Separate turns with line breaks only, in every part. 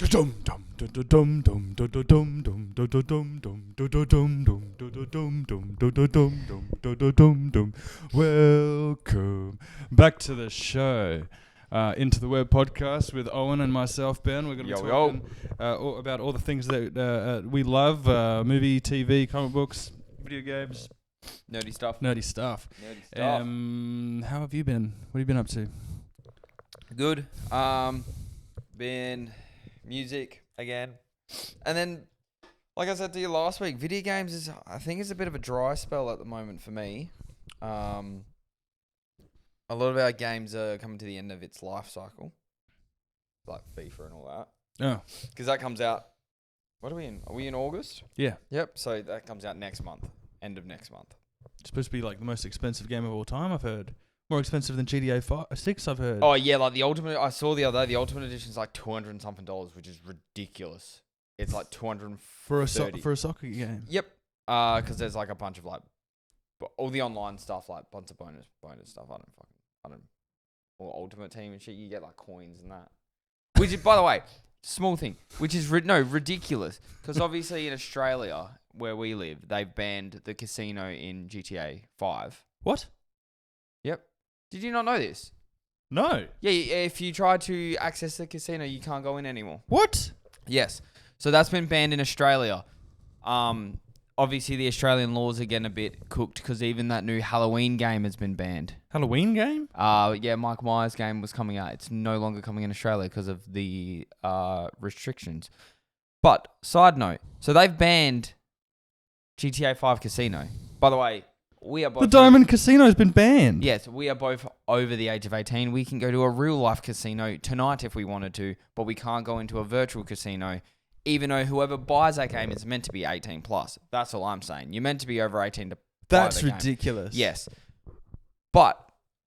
Welcome back to the show. Into the Web podcast with Owen and myself, Ben. We're going to be talking about all the things that we love: movie, TV, comic books, video games,
nerdy stuff.
How have you been? What have you been up to?
Good. Been music again, and then, like I said to you last week, video games is I think it's a bit of a dry spell at the moment for me. A lot of our games are coming to the end of its life cycle, like FIFA and all that.
Oh,
because that comes out. What are we in? Are we in August?
Yeah.
Yep. So that comes out next month, end of next month.
It's supposed to be like the most expensive game of all time, I've heard. More expensive than GTA 6, I've heard.
Oh yeah, like the Ultimate. I saw the other day. The Ultimate Edition is like $200 and something, which is ridiculous. It's like $230
for a soccer game.
Yep. Because there's like a bunch of like, all the online stuff, like bunch of bonus stuff. I don't. Or Ultimate Team and shit. You get like coins and that. Which is, by the way, small thing. Which is ridiculous. Because obviously in Australia, where we live, they've banned the casino in GTA 5.
What?
Yep. Did you not know this?
No.
Yeah, if you try to access the casino, you can't go in anymore.
What?
Yes. So that's been banned in Australia. Obviously, the Australian laws are getting a bit cooked because even that new Halloween game has been banned.
Halloween game?
Yeah, Mike Myers' game was coming out. It's no longer coming in Australia because of the restrictions. But, side note, so they've banned GTA 5 Casino. By the way, we are both...
The Diamond Casino's been banned.
Yes, we are both over the age of 18. We can go to a real-life casino tonight if we wanted to, but we can't go into a virtual casino, even though whoever buys that game is meant to be 18 plus. That's all I'm saying. You're meant to be over 18 to buy
That's
the game.
ridiculous.
Yes. But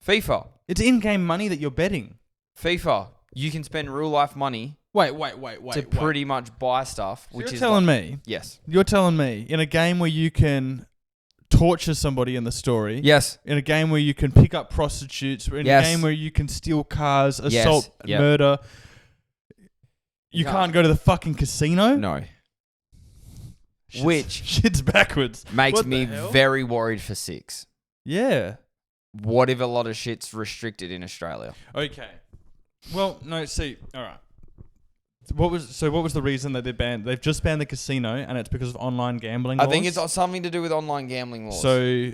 FIFA.
It's in-game money that you're betting.
FIFA. You can spend real-life money
Wait.
to pretty much buy stuff.
So
which
you're
is
telling
like,
me...
Yes.
You're telling me, in a game where you can torture somebody in the story...
Yes.
In a game where you can pick up prostitutes... In a game where you can steal cars, assault, murder... You can't go to the fucking casino?
No. Which
shit's backwards.
Makes me very worried for 6.
Yeah.
What if a lot of shit's restricted in Australia?
Okay. Well, no, see, all right. What was the reason that they banned? They've just banned the casino, and it's because of online gambling laws?
I think it's something to do with online gambling laws.
So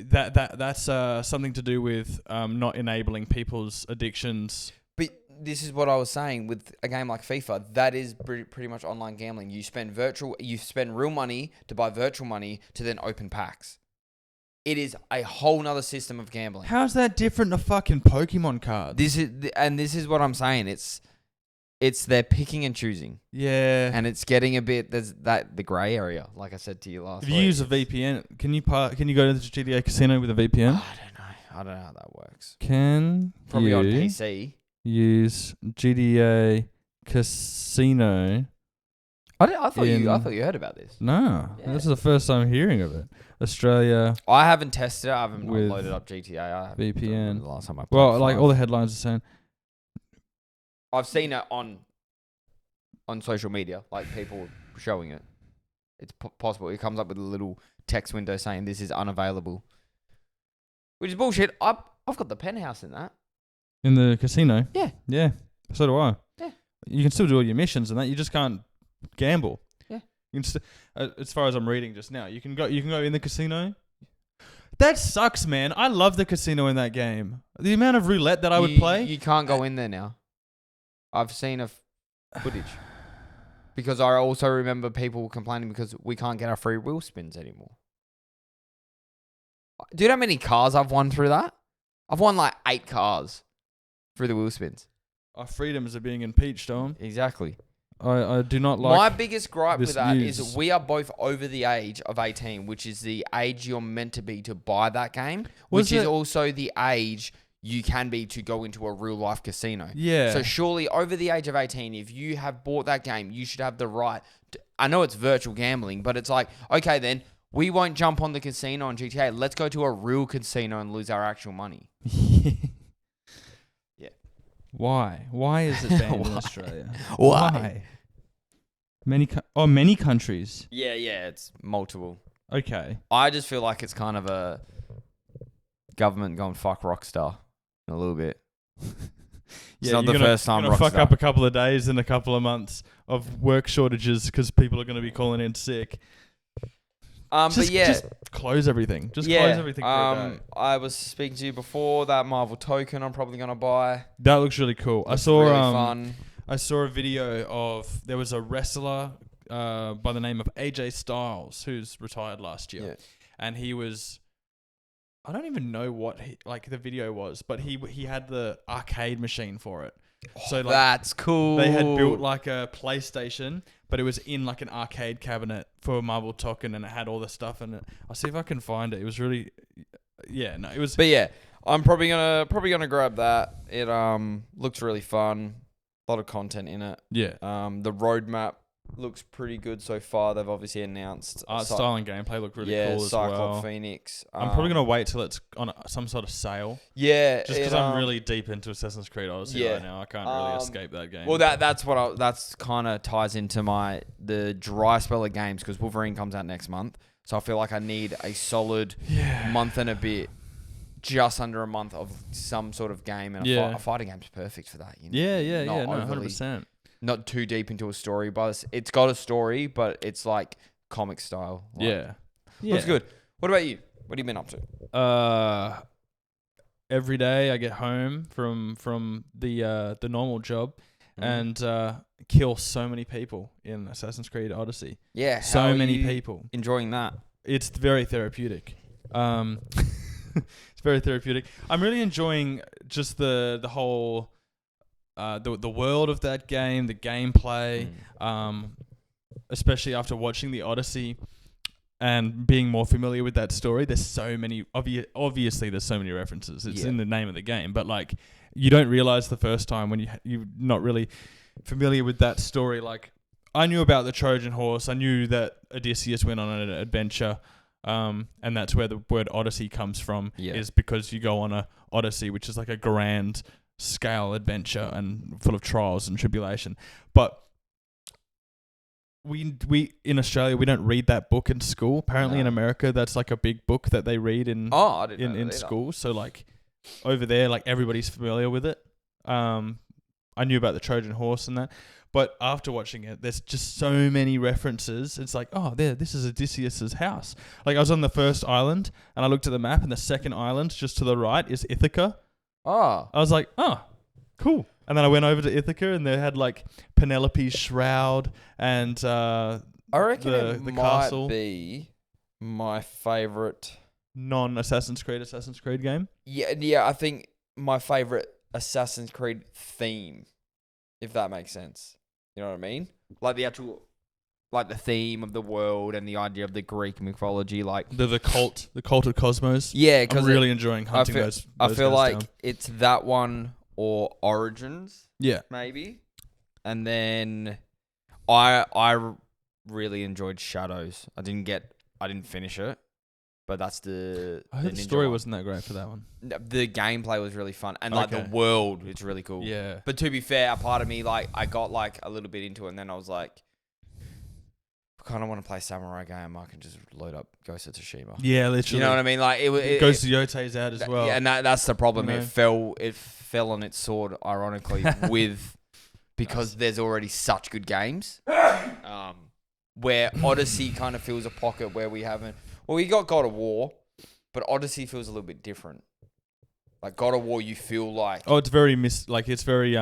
that's something to do with not enabling people's addictions.
But this is what I was saying with a game like FIFA. That is pretty much online gambling. You spend real money to buy virtual money to then open packs. It is a whole nother system of gambling.
How's that different to fucking Pokemon cards?
This is what I'm saying. It's they're picking and choosing.
Yeah.
And it's getting a bit, there's the grey area, like I said to you last week.
If you use a VPN, can you go to the GTA casino with a VPN?
I don't know how that works.
Probably
on PC.
Use GTA Casino.
I thought you heard about this.
No, This is the first time hearing of it. Australia.
I haven't tested it. I haven't loaded up GTA. I haven't
VPN.
The last time I played
like all the headlines are saying.
I've seen it on social media, like people showing it. It's possible. It comes up with a little text window saying this is unavailable, which is bullshit. I've got the penthouse in that.
In the casino?
Yeah.
Yeah. So do I.
Yeah.
You can still do all your missions and that. You just can't gamble.
Yeah.
You can as far as I'm reading just now, you can go in the casino. That sucks, man. I love the casino in that game. The amount of roulette that I would play.
You can't go in there now. I've seen footage. Because I also remember people complaining because we can't get our free wheel spins anymore. Do you know how many cars I've won through that? I've won like 8 cars through the wheel spins.
Our freedoms are being impeached on.
Exactly.
I do not like.
My biggest gripe with that
news.
is we are both over the age of 18, which is the age you're meant to be to buy that game, which is also the age you can be to go into a real life casino.
Yeah.
So surely over the age of 18, if you have bought that game, you should have the right. I know it's virtual gambling, but it's like, okay, then we won't jump on the casino on GTA. Let's go to a real casino and lose our actual money. Yeah.
Why? Why is it banned in Australia?
Why?
Many countries.
Yeah, it's multiple.
Okay.
I just feel like it's kind of a government going fuck Rockstar a little bit. It's not the first time
Rockstar fuck
Rockstar.
up a couple of days and a couple of months of work shortages because people are going to be calling in sick. Just close everything. Close everything for a day.
I was speaking to you before, that Marvel token I'm probably going to buy.
That looks really cool.
It's really fun.
I saw a video of, there was a wrestler by the name of AJ Styles who's retired last year.
Yeah.
And he was, I don't even know what the video was, but he had the arcade machine for it. So
that's cool.
They had built like a PlayStation, but it was in like an arcade cabinet for a Marvel token, and it had all the stuff in it. I'll see if I can find it. It was really, it was.
But yeah, I'm probably gonna grab that. It looks really fun. A lot of content in it.
Yeah.
The roadmap looks pretty good so far. They've obviously announced
art style and gameplay look really cool as
Cyclops
well.
Phoenix.
I'm probably gonna wait till it's on some sort of sale.
Yeah,
just because I'm really deep into Assassin's Creed Odyssey right now. I can't really escape that game.
Well, that's kind of ties into the dry spell of games, because Wolverine comes out next month. So I feel like I need a solid month and a bit, just under a month of some sort of game, and a fighting game's perfect for that. You know?
100%.
Not too deep into a story, but it's got a story, but it's like comic style. Like, looks good. What about you? What have you been up to?
Every day I get home from the normal job and kill so many people in Assassin's Creed Odyssey.
Yeah,
so many people.
Enjoying that?
It's very therapeutic. It's very therapeutic. I'm really enjoying just the whole the world of that game, the gameplay, especially after watching the Odyssey and being more familiar with that story. There's so many obviously there's so many references. It's in the name of the game, but like you don't realize the first time when you're not really familiar with that story. Like I knew about the Trojan horse. I knew that Odysseus went on an adventure. And that's where the word Odyssey comes from, is because you go on a Odyssey, which is like a grand scale adventure and full of trials and tribulation. But we in Australia, we don't read that book in school. Apparently in America, that's like a big book that they read in school. So like over there, like everybody's familiar with it. I knew about the Trojan horse and that. But after watching it, there's just so many references. It's like, this is Odysseus's house. Like I was on the first island and I looked at the map, and the second island just to the right is Ithaca. I was like, cool. And then I went over to Ithaca, and they had like Penelope's shroud and
I reckon
the
might
castle.
Be my favorite
non-Assassin's Creed game.
Yeah, I think my favorite Assassin's Creed theme, if that makes sense. You know what I mean? Like the actual, like the theme of the world and the idea of the Greek mythology, like
the cult of Cosmos.
Yeah, because
I'm really enjoying hunting those.
I feel like
down.
It's that one or Origins.
Yeah,
maybe. And then I really enjoyed Shadows. I didn't finish it, but that's the.
I heard the story wasn't that great for that one.
The gameplay was really fun, and like the world, it's really cool.
Yeah.
But to be fair, a part of me, like, I got like a little bit into it, and then I was like, I kind of want to play samurai game. I can just load up Ghost of Tsushima.
Yeah, literally.
You know what I mean? Like it
Ghost of Yote's out as well.
Yeah, and that's the problem.
You know?
It fell on its sword, ironically, because there's already such good games. Where Odyssey kind of fills a pocket where we haven't. Well, we got God of War, but Odyssey feels a little bit different. Like God of War, you feel like
it's very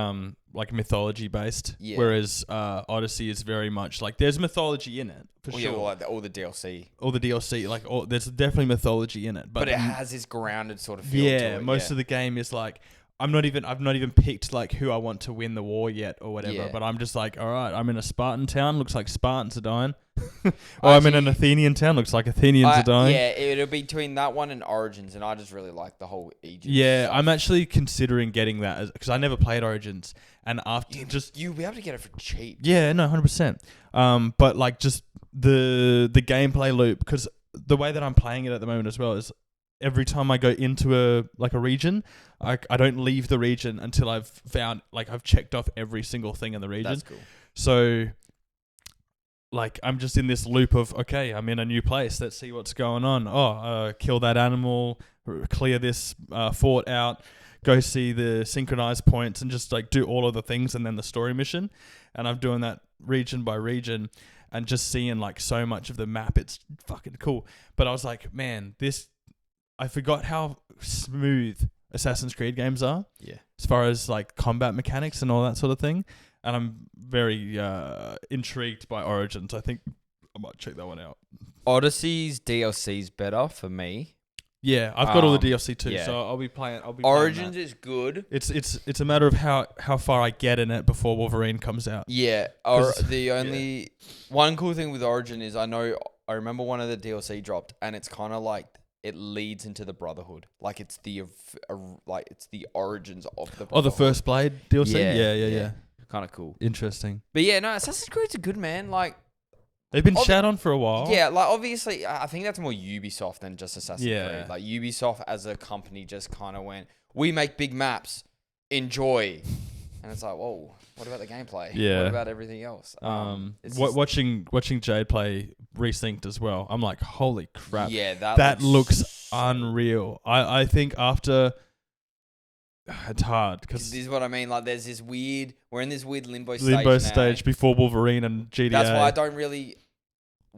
like mythology based. Yeah. Whereas Odyssey is very much like there's mythology in it for sure.
Yeah, well, like all the DLC.
All the DLC, like there's definitely mythology in it,
but it has this grounded sort of feel to it.
Most of the game is like I've not even picked like who I want to win the war yet or whatever. But I'm just like, all right, I'm in a Spartan town. Looks like Spartans are dying. I'm in an Athenian town. Looks like Athenians are dying.
Yeah, it'll be between that one and Origins, and I just really like the whole Egypt.
Yeah,
stuff.
I'm actually considering getting that because I never played Origins, and after
you'll be able to get it for cheap.
Yeah, no, 100%. But like just the gameplay loop, because the way that I'm playing it at the moment as well is every time I go into a region, I don't leave the region until I've found, like, I've checked off every single thing in the region.
That's cool.
So, like, I'm just in this loop of, okay, I'm in a new place. Let's see what's going on. Kill that animal, clear this fort out, go see the synchronized points, and just like do all of the things, and then the story mission. And I'm doing that region by region, and just seeing like so much of the map. It's fucking cool. But I was like, man, I forgot how smooth Assassin's Creed games are.
Yeah.
As far as like combat mechanics and all that sort of thing. And I'm very intrigued by Origins. I think I might check that one out.
Odyssey's DLC's better for me.
Yeah, I've got all the DLC too,
yeah.
so I'll be playing.
Origins is good.
It's a matter of how far I get in it before Wolverine comes out.
Yeah, or the only one cool thing with Origin is I remember one of the DLC dropped, and it's kind of like it leads into the Brotherhood, like it's the origins of the Brotherhood.
Oh, the First Blade DLC. Yeah.
Kind of cool.
Interesting.
But yeah, no, Assassin's Creed's a good, man. Like,
they've been shat on for a while.
Yeah, like obviously, I think that's more Ubisoft than just Assassin's
Yeah.
Creed. Like Ubisoft as a company just kind of went, we make big maps, enjoy, and it's like, whoa, what about the gameplay?
Yeah.
What about everything else?
Watching Jade play Resynced as well, I'm like, holy crap!
Yeah,
that looks unreal. I think after. It's hard because
this is what I mean. Like, there's this we're in this weird limbo
stage before Wolverine and GTA.
That's why I don't really.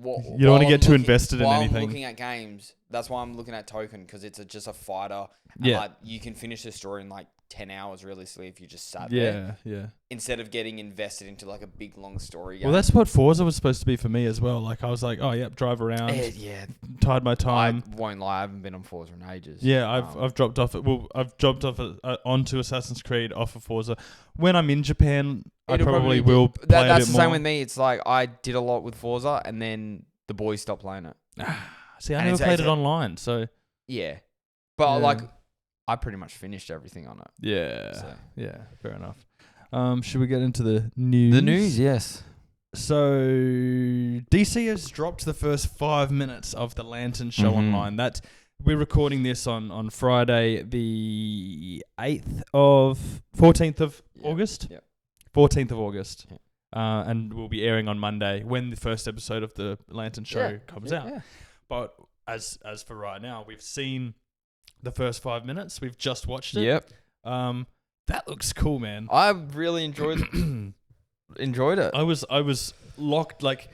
You don't want to get too invested in anything.
While I'm looking at games, that's why I'm looking at Token, because it's just a fighter. And
Yeah.
like, you can finish the story in like 10 hours realistically if you just sat there.
Yeah.
Instead of getting invested into like a big long story game.
Well, that's what Forza was supposed to be for me as well. Like, I was like, oh, yep, drive around.
Yeah.
Tide my time.
I won't lie, I haven't been on Forza in ages.
Yeah, I've dropped off. I've dropped off onto Assassin's Creed off of Forza. When I'm in Japan, I probably will play a bit more.
That's the same with me. It's like I did a lot with Forza, and then the boys stopped playing it.
See, I never played it online, so
yeah. But like, I pretty much finished everything on it.
Yeah.
So.
Yeah, fair enough. Should we get into the news?
The news, yes.
So DC has dropped the first 5 minutes of the Lantern show online. We're recording this on Friday, the 14th of August.
Yeah.
14th of August.
Yeah.
And we'll be airing on Monday when the first episode of the Lantern show comes out. Yeah. But as for right now, we've seen the first 5 minutes. We've just watched it.
Yep.
That looks cool, man.
I really enjoyed it.
I was locked, like,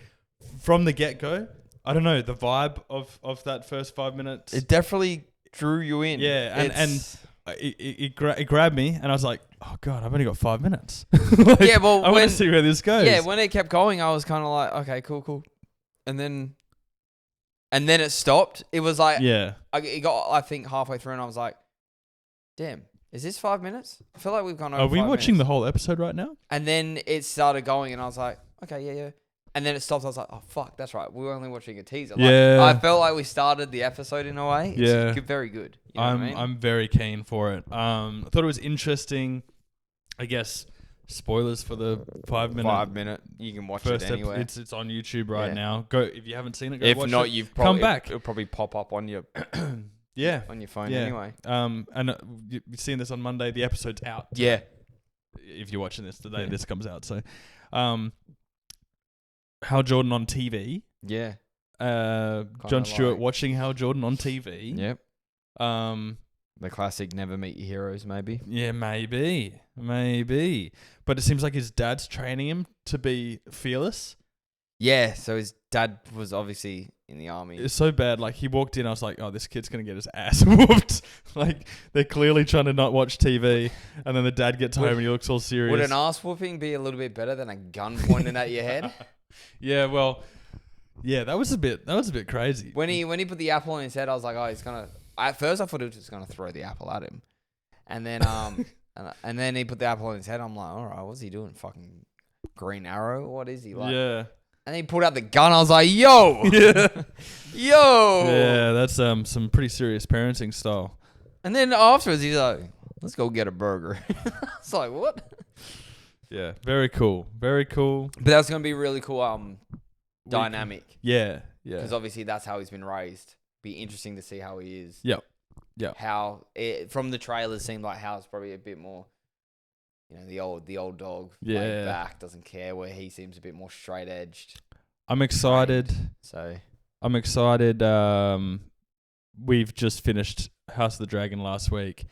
from the get-go. I don't know, the vibe of that first 5 minutes.
It definitely drew you in.
Yeah, and it grabbed me, and I was like, oh God, I've only got 5 minutes. Like,
yeah, well,
I want to see where this goes.
Yeah, when it kept going, I was kind of like, okay, cool. And then it stopped. It was like, it got, I think, halfway through, and I was like, damn, is this 5 minutes? I feel like we've gone over.
Are we
5
watching
minutes.
the whole episode right now?
And then it started going, and I was like, okay, yeah. And then it stopped. I was like, oh, fuck, that's right. We were only watching a teaser. Like, I felt like we started the episode in a way. It's very good. You know what I mean? I'm
very keen for it. I thought it was interesting. I guess spoilers for the 5 minute.
5 minute. You can watch it anyway.
It's on YouTube right now. Go if you haven't seen it. Go
if
watch
not,
it.
you've
come back.
It'll probably pop up on your on your phone anyway.
And you've seen this on Monday. The episode's out.
Yeah.
If you're watching this today, this comes out. So, Hal Jordan on TV.
Yeah.
Jon Stewart watching Hal Jordan on TV.
Yep. The classic never meet your heroes, maybe.
Yeah, maybe. But it seems like his dad's training him to be fearless.
Yeah, so his dad was obviously in the army.
It's so bad. Like, he walked in, I was like, oh, this kid's going to get his ass whooped. Like, they're clearly trying to not watch TV. And then the dad gets home and he looks all serious.
Would an ass whooping be a little bit better than a gun pointing at your head?
Yeah, well, yeah, that was a bit crazy.
When he put the apple on his head, I was like, oh, he's gonna. At first, I thought he was just gonna throw the apple at him, and then and then he put the apple on his head. I'm like, all right, what's he doing? Fucking Green Arrow? What is he like?
Yeah.
And he pulled out the gun. I was like, yo, yo.
Yeah, that's some pretty serious parenting style.
And then afterwards, he's like, let's go get a burger. It's like, what?
Yeah, very cool. But
that's gonna be really cool. Dynamic.
Yeah.
Because obviously that's how he's been raised. Be interesting to see how he is.
Yep. Yeah.
How it, from the trailers seemed like Hal's probably a bit more, the old dog, laid back, doesn't care, where he seems a bit more straight edged.
I'm excited. I'm excited. We've just finished House of the Dragon last week,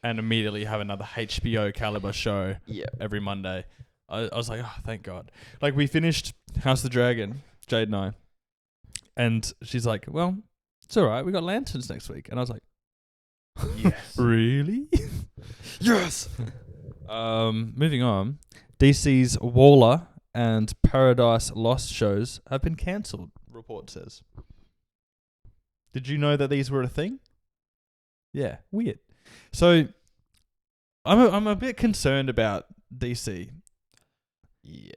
and immediately have another HBO caliber show. Every Monday. I was like, oh, thank God. Like, we finished House of the Dragon, Jade and I, and she's like, well, it's all right. We got Lanterns next week, and I was like,
yes,
really?
yes.
Moving on, DC's Waller and Paradise Lost shows have been cancelled, report says. Did you know that these were a thing? Yeah, weird. So, I'm a bit concerned about DC.
Yeah.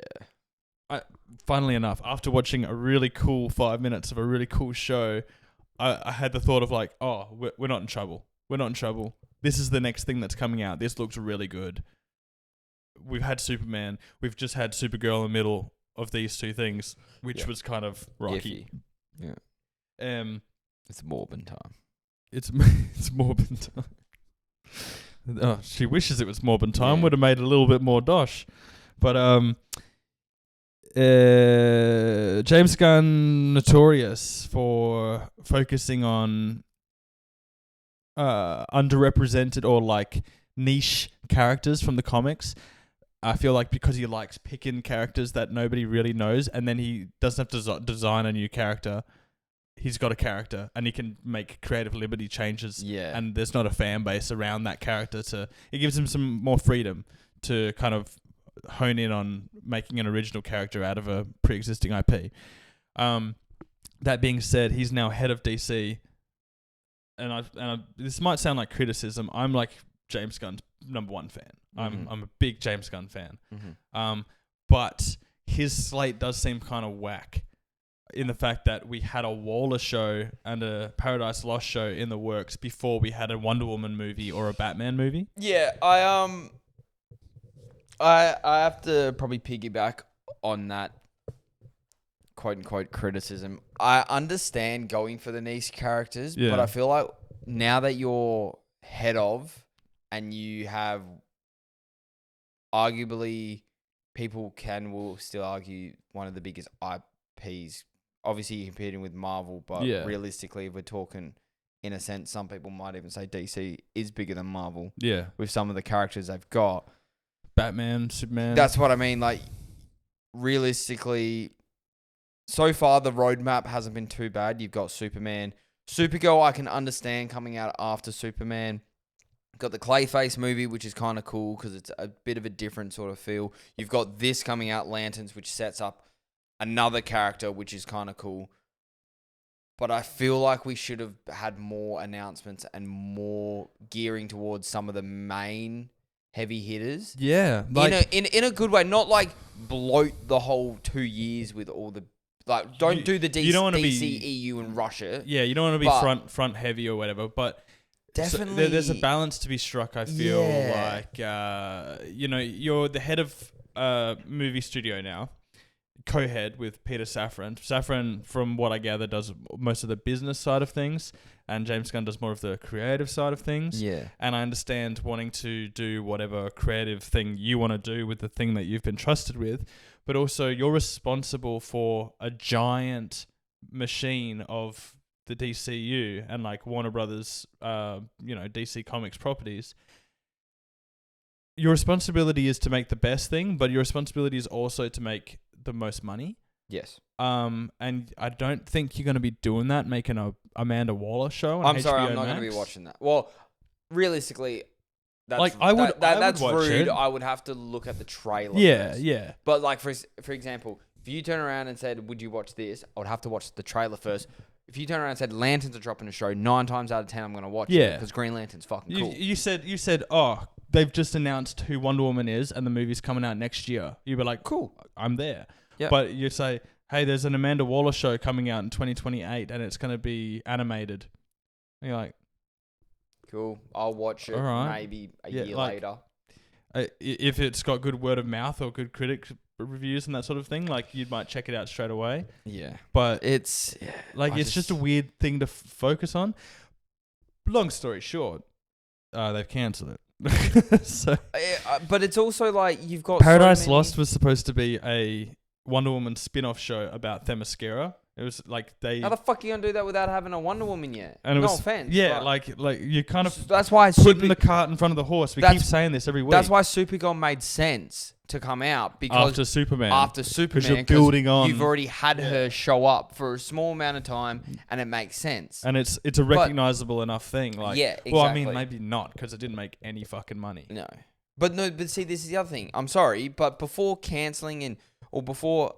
Funnily enough, after watching a really cool 5 minutes of a really cool show, I had the thought of like, oh, we're not in trouble. We're not in trouble. This is the next thing that's coming out. This looks really good. We've had Superman. We've just had Supergirl in the middle of these two things, which was kind of rocky.
Iffy. Yeah. It's Morbin time.
It's Morbin time. Oh, she wishes it was Morbin time.
Yeah.
Would have made it a little bit more dosh. But James Gunn, notorious for focusing on underrepresented or like niche characters from the comics. I feel like because he likes picking characters that nobody really knows, and then he doesn't have to design a new character. He's got a character, and he can make creative liberty changes.
Yeah.
And there's not a fan base around that character it gives him some more freedom to kind of hone in on making an original character out of a pre-existing IP. That being said, he's now head of DC, and this might sound like criticism. I'm like James Gunn's #1 fan.
Mm-hmm.
I'm a big James Gunn fan.
Mm-hmm.
But his slate does seem kind of whack in the fact that we had a Waller show and a Paradise Lost show in the works before we had a Wonder Woman movie or a Batman movie.
Yeah, I have to probably piggyback on that quote unquote criticism. I understand going for the niche characters, but I feel like now that you're head of and you have arguably, will still argue one of the biggest IPs. Obviously, you're competing with Marvel, but realistically, if we're talking, in a sense, some people might even say DC is bigger than Marvel.
Yeah.
With some of the characters they've got.
Batman, Superman.
That's what I mean. Like, realistically, so far, the roadmap hasn't been too bad. You've got Superman. Supergirl, I can understand coming out after Superman. Got the Clayface movie, which is kind of cool because it's a bit of a different sort of feel. You've got this coming out, Lanterns, which sets up another character, which is kind of cool. But I feel like we should have had more announcements and more gearing towards some of the main heavy hitters.
Yeah.
Like, in a good way. Not like bloat the whole 2 years with all the... Like, don't do the DC, EU, and Russia.
Yeah, you don't want to be front heavy or whatever, but...
Definitely.
So there's a balance to be struck, I feel like. You're the head of a movie studio now, co-head with Peter Safran. Safran, from what I gather, does most of the business side of things, and James Gunn does more of the creative side of things.
Yeah.
And I understand wanting to do whatever creative thing you want to do with the thing that you've been trusted with, but also you're responsible for a giant machine of the DCU and like Warner Brothers, DC Comics properties. Your responsibility is to make the best thing, but your responsibility is also to make the most money.
Yes.
And I don't think you're going to be doing that, making a Amanda Waller show on
I'm sorry,
HBO
I'm not going to be watching that. Well, realistically, that's
like I would watch
rude.
it.
I would have to look at the trailer.
Yeah,
first.
yeah.
But like for example, if you turn around and said, "Would you watch this?" I would have to watch the trailer first. If you turn around and said Lanterns are dropping a show, 9 times out of 10 I'm going to watch it because Green Lantern's fucking cool.
You said, oh, they've just announced who Wonder Woman is and the movie's coming out next year. You'd be like, cool, I'm there.
Yep.
But you say, hey, there's an Amanda Waller show coming out in 2028 and it's going to be animated. And you're like,
cool, I'll watch it maybe a year later.
If it's got good word of mouth or good critic reviews and that sort of thing, like you might check it out straight away.
Yeah,
but
it's
just a weird thing to focus on. long story short, they've cancelled it. So
but it's also like you've got
Paradise Lost was supposed to be a Wonder Woman spin-off show about Themyscira. It was like
How the fuck are you gonna do that without having a Wonder Woman yet?
And it
no
was,
offense.
Yeah, like you kind of
that's why
putting the cart in front of the horse. We keep saying this every week.
That's why Supergirl made sense to come out because
after Superman,
because
you're building on.
You've already had her show up for a small amount of time, and it makes sense.
And it's a recognizable enough thing. Like,
yeah, exactly.
Well, I mean, maybe not because it didn't make any fucking money.
No, but see, this is the other thing. I'm sorry, but before canceling or before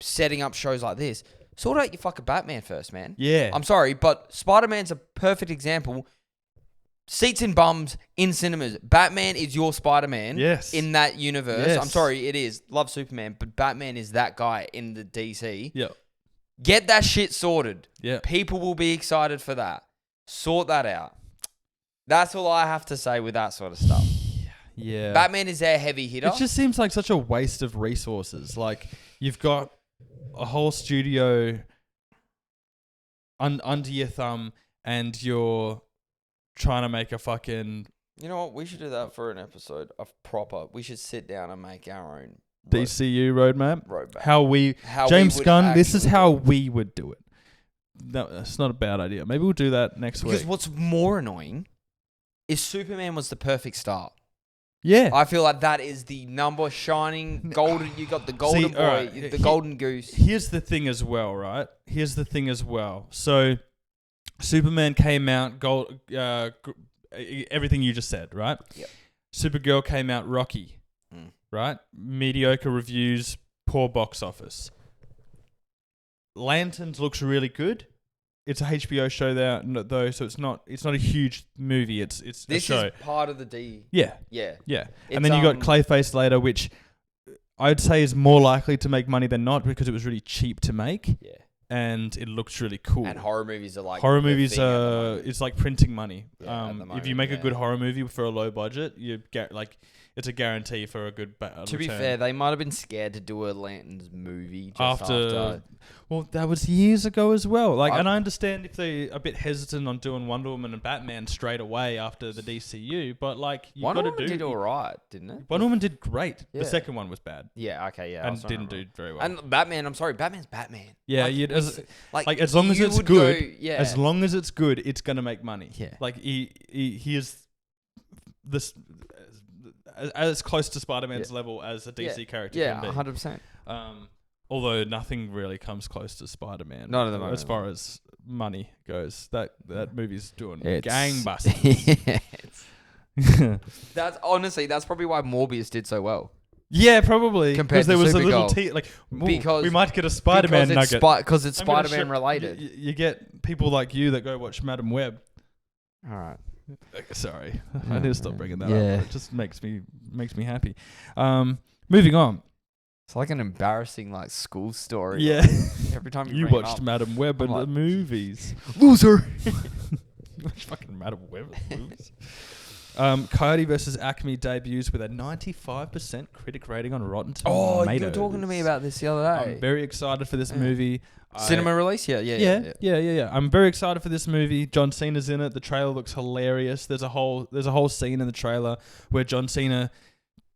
setting up shows like this, sort out your fucking Batman first, man.
Yeah.
I'm sorry, but Spider-Man's a perfect example. Seats and bums in cinemas. Batman is your Spider-Man.
Yes.
In that universe.
Yes.
I'm sorry, it is. Love Superman, but Batman is that guy in the DC.
Yeah.
Get that shit sorted.
Yeah.
People will be excited for that. Sort that out. That's all I have to say with that sort of stuff.
Yeah.
Batman is their heavy hitter.
It just seems like such a waste of resources. Like, you've got a whole studio under your thumb and you're trying to make a fucking...
You know what? We should do that for an episode of proper. We should sit down and make our own
DCU roadmap.
How
James Gunn, this is how we would do it. No, that's not a bad idea. Maybe we'll do that next week.
Because what's more annoying is Superman was the perfect start.
Yeah.
I feel like that is the number shining golden. You got the golden boy,
right,
the golden goose.
Here's the thing as well, right? So, Superman came out, everything you just said, right?
Yep.
Supergirl came out rocky, right? Mediocre reviews, poor box office. Lanterns looks really good. It's a HBO show though, so it's not a huge movie. It's a show.
This is part of the D.
Yeah.
Yeah.
And then you got Clayface later, which I'd say is more likely to make money than not because it was really cheap to make.
Yeah.
And it looks really cool.
And horror movies are like...
it's like printing money.
Yeah,
if you make a good horror movie for a low budget, you get it's a guarantee for a good
To be fair, they might have been scared to do a Lanterns movie just
after. Well, that was years ago as well. And I understand if they're a bit hesitant on doing Wonder Woman and Batman straight away after the DCU, but you got to do...
Wonder Woman did all right, didn't it?
Wonder Woman did great.
Yeah.
The second one was bad.
Yeah, okay, yeah.
And didn't do very well.
And Batman, I'm sorry, Batman's Batman.
Yeah, as long as it's good, as long as it's good, it's going to make money.
Yeah.
He is this as close to Spider-Man's level as a DC character can be.
Yeah, 100%.
Although nothing really comes close to Spider-Man.
Not at the moment.
As far as money goes. That movie's doing gangbusters.
That's probably why Morbius did so well.
Yeah, probably.
Compared
to there was
Supergirl.
a little because we might get a Spider-Man nugget.
Because it's Spider-Man related.
You get people like you that go watch Madam Web.
All right.
Sorry, I need to stop bringing that up. It just makes me happy. Moving on.
It's like an embarrassing school story.
Yeah.
Every time
you watched Madam Web in the movies.
Loser.
Fucking Madam Web movies. Coyote versus Acme debuts with a 95% critic rating on Rotten Tomatoes.
Oh, you were talking to me about this the other day.
I'm very excited for this movie.
Cinema release? Yeah.
I'm very excited for this movie. John Cena's in it. The trailer looks hilarious. There's a whole scene in the trailer where John Cena,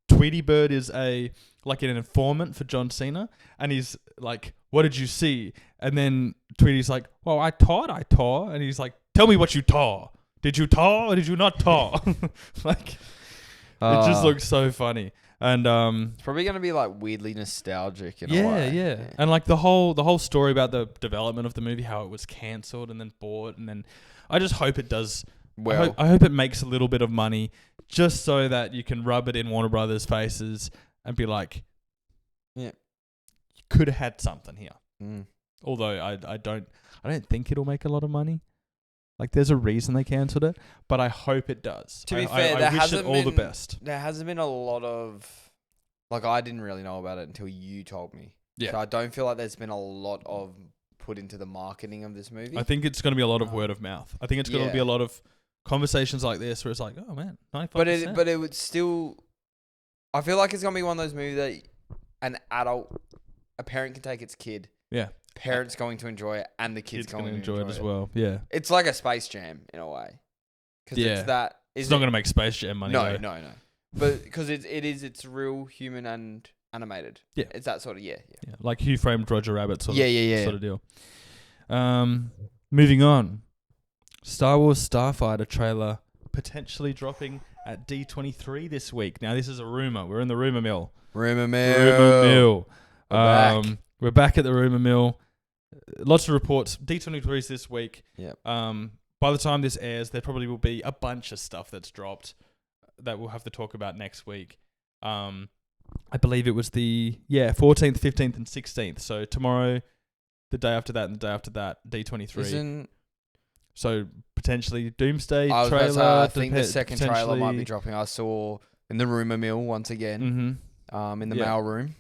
Tweety Bird is an informant for John Cena, and he's like, "What did you see?" And then Tweety's like, "Well, I tore," and he's like, "Tell me what you tore. Did you tore or did you not tore?" It just looks so funny. And
it's probably gonna be weirdly nostalgic in a way.
Yeah. And the whole story about the development of the movie, how it was cancelled and then bought, and then I just hope it does well. I hope it makes a little bit of money, just so that you can rub it in Warner Brothers' faces and be like, "Yeah, you could have had something here." Although I don't think it'll make a lot of money. There's a reason they cancelled it, but I hope it does.
To be fair, I wish it
all the best.
There hasn't been a lot of... I didn't really know about it until you told me. Yeah. So I don't feel like there's been a lot of put into the marketing of this movie.
I think it's going to be a lot of word of mouth. I think it's going to be a lot of conversations like this where it's like, oh man, 95%.
But it would still... I feel like it's going to be one of those movies that a parent can take its kid.
Yeah.
parents going to enjoy it and the kids going to enjoy
it as well. Yeah.
It's like a Space Jam in a way. Because it's that.
It's not going to make Space Jam money.
No. But because it's real, human, and animated.
Yeah.
It's that sort of, yeah.
Like Who Framed Roger Rabbit sort of deal. Moving on. Star Wars Starfighter trailer potentially dropping at D23 this week. Now, this is a rumor. We're in the rumor mill.
Rumor mill.
We're back at the rumor mill. Lots of reports. D23 is this week.
Yep.
By the time this airs, there probably will be a bunch of stuff that's dropped that we'll have to talk about next week. I believe it was the 14th, 15th, and 16th. So tomorrow, the day after that, and the day after that, D23. So potentially Doomsday trailer.
I think the second trailer might be dropping. I saw in the rumor mill once again. In the mail room.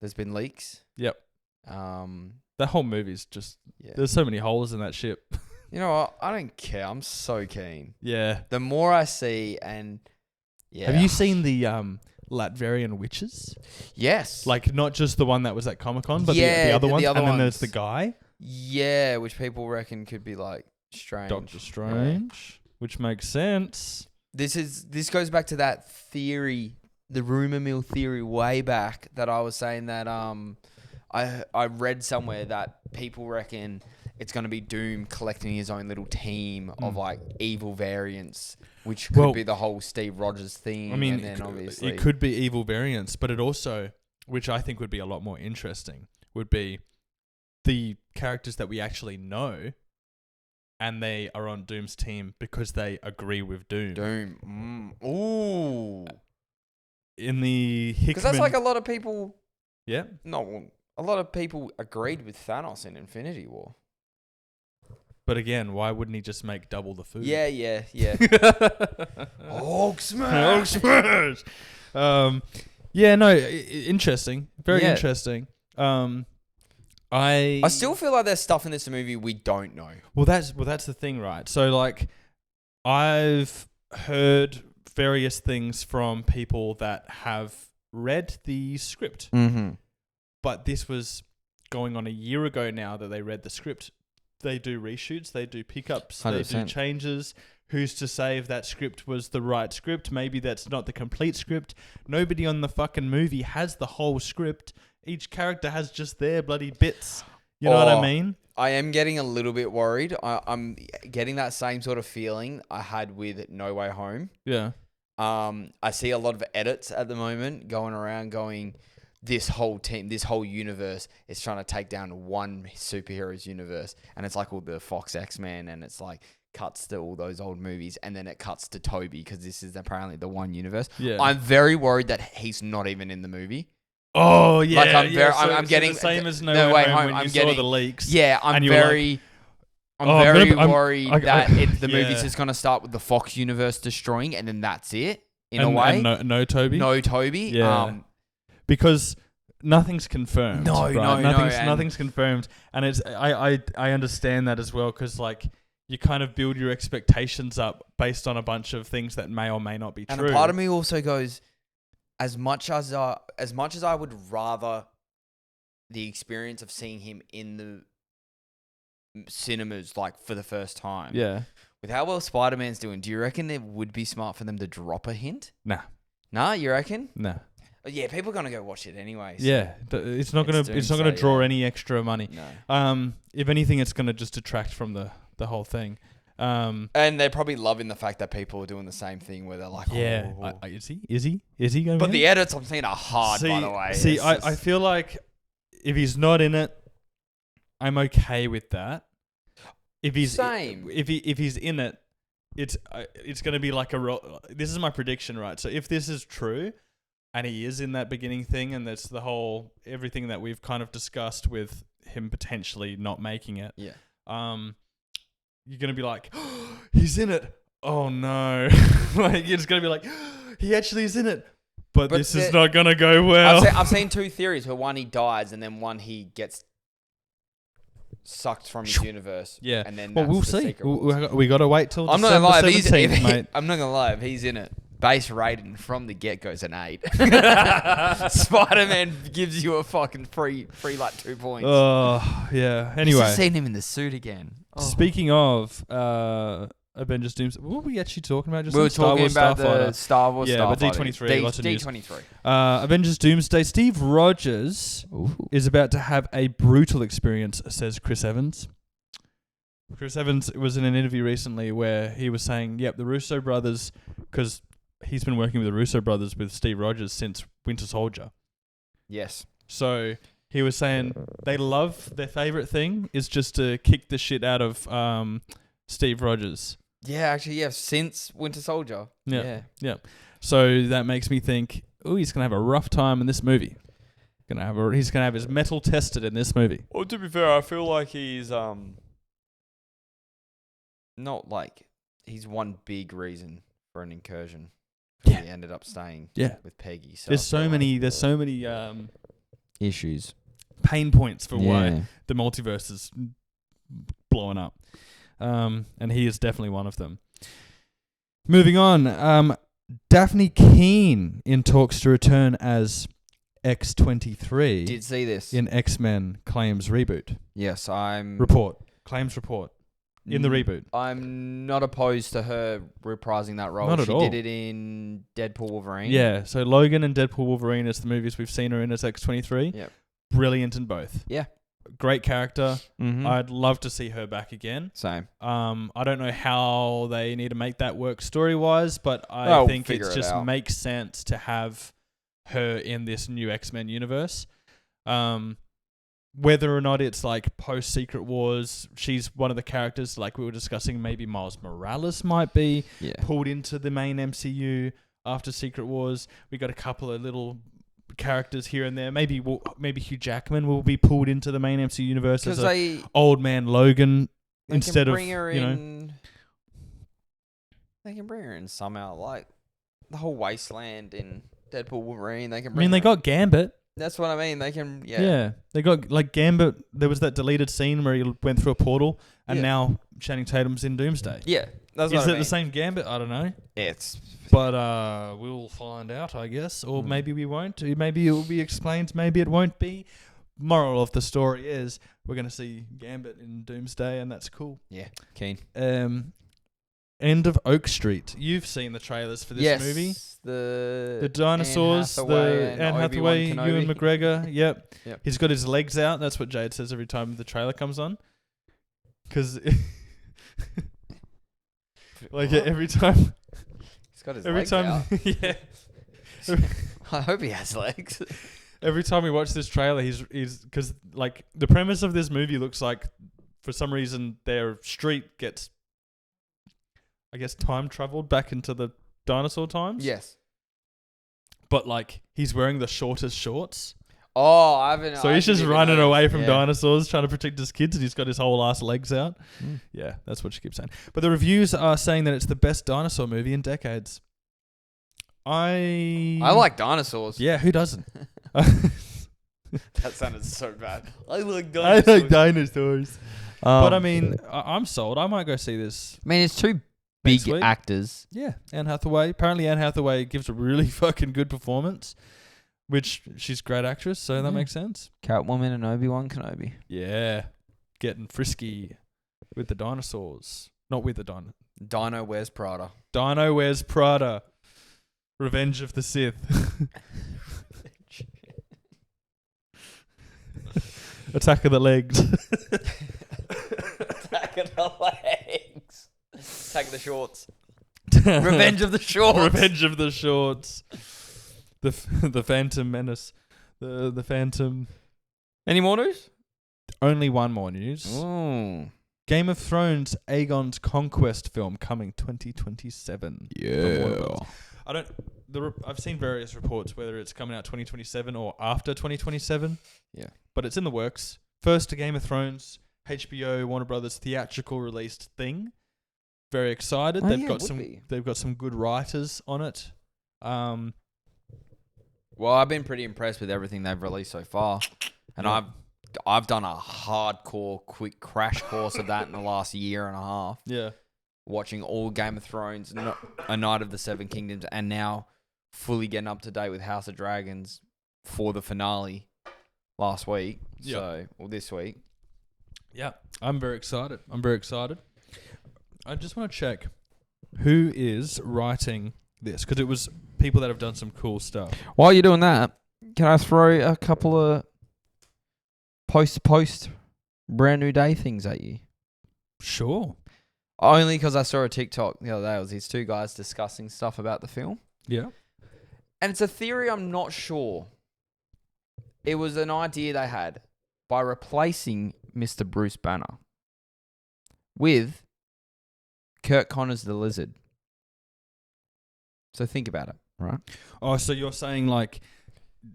There's been leaks.
Yep. That whole movie's just there's so many holes in that ship.
You know what? I don't care. I'm so keen.
Yeah.
The more I see and
Have you seen the Latverian witches?
Yes.
Like not just the one that was at Comic-Con, but the other ones. Then there's the guy.
Yeah, which people reckon could be like strange.
Doctor Strange, which makes sense.
This goes back to that theory, the rumor mill theory way back that I was saying that I read somewhere that people reckon it's going to be Doom collecting his own little team of like evil variants, which could be the whole Steve Rogers theme.
I mean,
and then obviously
it could be evil variants, but it also, which I think would be a lot more interesting, would be the characters that we actually know, and they are on Doom's team because they agree with Doom.
Ooh.
In the Hickman...
Because that's like a lot of people...
Yeah?
No, a lot of people agreed with Thanos in Infinity War.
But again, why wouldn't he just make double the food?
Yeah. Hulk smash!
Interesting. Very interesting. I
still feel like there's stuff in this movie we don't know.
Well, that's the thing, right? So, like, I've heard various things from people that have read the script. But this was going on a year ago now that they read the script. They do reshoots, they do pickups,
100%.
They do changes. Who's to say if that script was the right script? Maybe that's not the complete script. Nobody on the fucking movie has the whole script. Each character has just their bloody bits. You know what I mean?
I am getting a little bit worried. I'm getting that same sort of feeling I had with No Way Home.
Yeah.
I see a lot of edits at the moment going around going, this whole team, this whole universe is trying to take down one superhero's universe. And it's like all the Fox X-Men, and it's like cuts to all those old movies, and then it cuts to Toby because this is apparently the one universe.
Yeah.
I'm very worried that he's not even in the movie.
Oh yeah,
like I'm getting
the same as No Way Home when
I'm
you
getting,
saw the leaks.
Yeah, I'm very worried that the movie's just gonna start with the Fox universe destroying, and then that's it in a way.
And no Toby.
No Toby.
Yeah. Because nothing's confirmed. Nothing's confirmed, and it's I understand that as well, because like you kind of build your expectations up based on a bunch of things that may or may not be true.
And a part of me also goes, as much as I would rather the experience of seeing him in the cinemas like for the first time.
Yeah.
With how well Spider-Man's doing, do you reckon it would be smart for them to drop a hint?
Nah,
you reckon?
Nah.
Yeah, people are gonna go watch it anyway. So
yeah, it's not gonna draw any extra money.
No.
If anything, it's gonna just detract from the whole thing.
And they're probably loving the fact that people are doing the same thing where they're like,
is he going?
But the edits I'm seeing are hard, by the way.
I feel like if he's not in it, I'm okay with that. If he's if he's in it, it's going to be like this is my prediction, right? So if this is true, and he is in that beginning thing, and that's the whole everything that we've kind of discussed with him potentially not making it.
Yeah.
You're going to be like, oh, he's in it. Oh no. Like you're just going to be like, he actually is in it. But this is not going to go well.
I've seen two theories where one he dies and then one he gets sucked from his universe.
Yeah.
And then
we'll see. We got to wait till
I'm not gonna lie,
17th, mate.
I'm not going to lie, if he's in it, base rating from the get go's an 8. Spider-Man gives you a fucking free like 2 points.
Oh, yeah. Anyway.
Just seen him in the suit again. Oh.
Speaking of Avengers Doomsday, what were we actually talking about? Just
We were
Star
talking
Wars
about
Starfighter.
the Star Wars
Yeah,
Starfighter.
but D23, lots of news.
D23.
Avengers Doomsday. Steve Rogers is about to have a brutal experience, says Chris Evans. Chris Evans was in an interview recently where he was saying, yep, the Russo brothers, because he's been working with the Russo brothers with Steve Rogers since Winter Soldier.
Yes.
So he was saying they love, their favorite thing is just to kick the shit out of Steve Rogers.
Yeah, actually, yeah, since Winter Soldier.
Yeah. So that makes me think, oh, he's going to have a rough time in this movie. He's going to have his metal tested in this movie.
Well, to be fair, I feel like he's not like he's one big reason for an incursion.
Yeah.
He ended up staying with Peggy. So
There's so many
issues,
pain points for why the multiverse is blowing up. And he is definitely one of them. Moving on, Dafne Keen in talks to return as X-23.
Did see this
in X-Men claims reboot.
Yes,
Claims report in the reboot.
I'm not opposed to her reprising that role.
Not at all.
She did it in Deadpool Wolverine.
Yeah, so Logan and Deadpool Wolverine is the movies we've seen her in as X-23.
Yep.
Brilliant in both.
Yeah.
Great character.
Mm-hmm.
I'd love to see her back again.
Same.
I don't know how they need to make that work story-wise, but I think it just makes sense to have her in this new X-Men universe. Whether or not it's like post-Secret Wars, she's one of the characters, like we were discussing, maybe Miles Morales might be pulled into the main MCU after Secret Wars. We got a couple of little characters here and there. Maybe Hugh Jackman will be pulled into the main MCU universe as old man Logan instead of, you know.
They can bring her in somehow, like the whole wasteland in Deadpool Wolverine. They
got Gambit.
That's what I mean. They can,
they got like Gambit. There was that deleted scene where he went through a portal, and now Channing Tatum's in Doomsday.
Yeah, that's
what I mean. The same Gambit? I don't know. But we'll find out, I guess, or maybe we won't. Maybe it will be explained. Maybe it won't be. Moral of the story is we're going to see Gambit in Doomsday, and that's cool.
Yeah, keen.
End of Oak Street. You've seen the trailers for this movie.
The
dinosaurs, Anne Hathaway, Ewan McGregor. Yep. He's got his legs out. That's what Jade says every time the trailer comes on. Because every time.
He's got his legs out.
Yeah.
I hope he has legs.
Every time we watch this trailer, he's because like the premise of this movie looks like for some reason their street gets, I guess, time traveled back into the dinosaur times.
Yes.
But like he's wearing the shortest shorts.
Oh, I haven't.
So he's just running away from dinosaurs, trying to protect his kids, and he's got his whole ass legs out. Yeah, that's what she keeps saying. But the reviews are saying that it's the best dinosaur movie in decades. I
like dinosaurs.
Yeah, who doesn't?
That sounded so bad. I like
dinosaurs. But I mean, I'm sold. I might go see this.
I mean, it's two big actors.
Yeah, Anne Hathaway. Apparently, Anne Hathaway gives a really fucking good performance, which she's a great actress, so that makes sense.
Catwoman and Obi-Wan Kenobi.
Yeah, getting frisky with the dinosaurs. Not with the dino.
Dino Wears Prada.
Dino Wears Prada. Revenge of the Sith. Attack of the Legs.
Attack of the Legs. Attack of the Shorts. Revenge of the Shorts.
Revenge of the Shorts. The Phantom Menace. The Phantom.
Any more news?
Only one more news.
Ooh.
Game of Thrones Aegon's Conquest film coming 2027.
Yeah.
I've seen various reports whether it's coming out 2027 or after 2027.
Yeah.
But it's in the works. First to Game of Thrones, HBO, Warner Brothers theatrical released thing. Very excited. They've got some good writers on it.
Well, I've been pretty impressed with everything they've released so far. And I've done a hardcore quick crash course of that in the last year and a half.
Yeah.
watching all Game of Thrones, A Night of the Seven Kingdoms, and now fully getting up to date with House of Dragons for the finale last week.
Yep.
Or this week.
Yeah, I'm very excited. I just want to check who is writing this, because it was people that have done some cool stuff.
While you're doing that, can I throw a couple of post brand new day things at you?
Sure.
Only because I saw a TikTok the other day. It was these two guys discussing stuff about the film.
Yeah.
And it's a theory I'm not sure. It was an idea they had by replacing Mr. Bruce Banner with Kurt Connors the Lizard. So think about it, right?
Oh, so you're saying like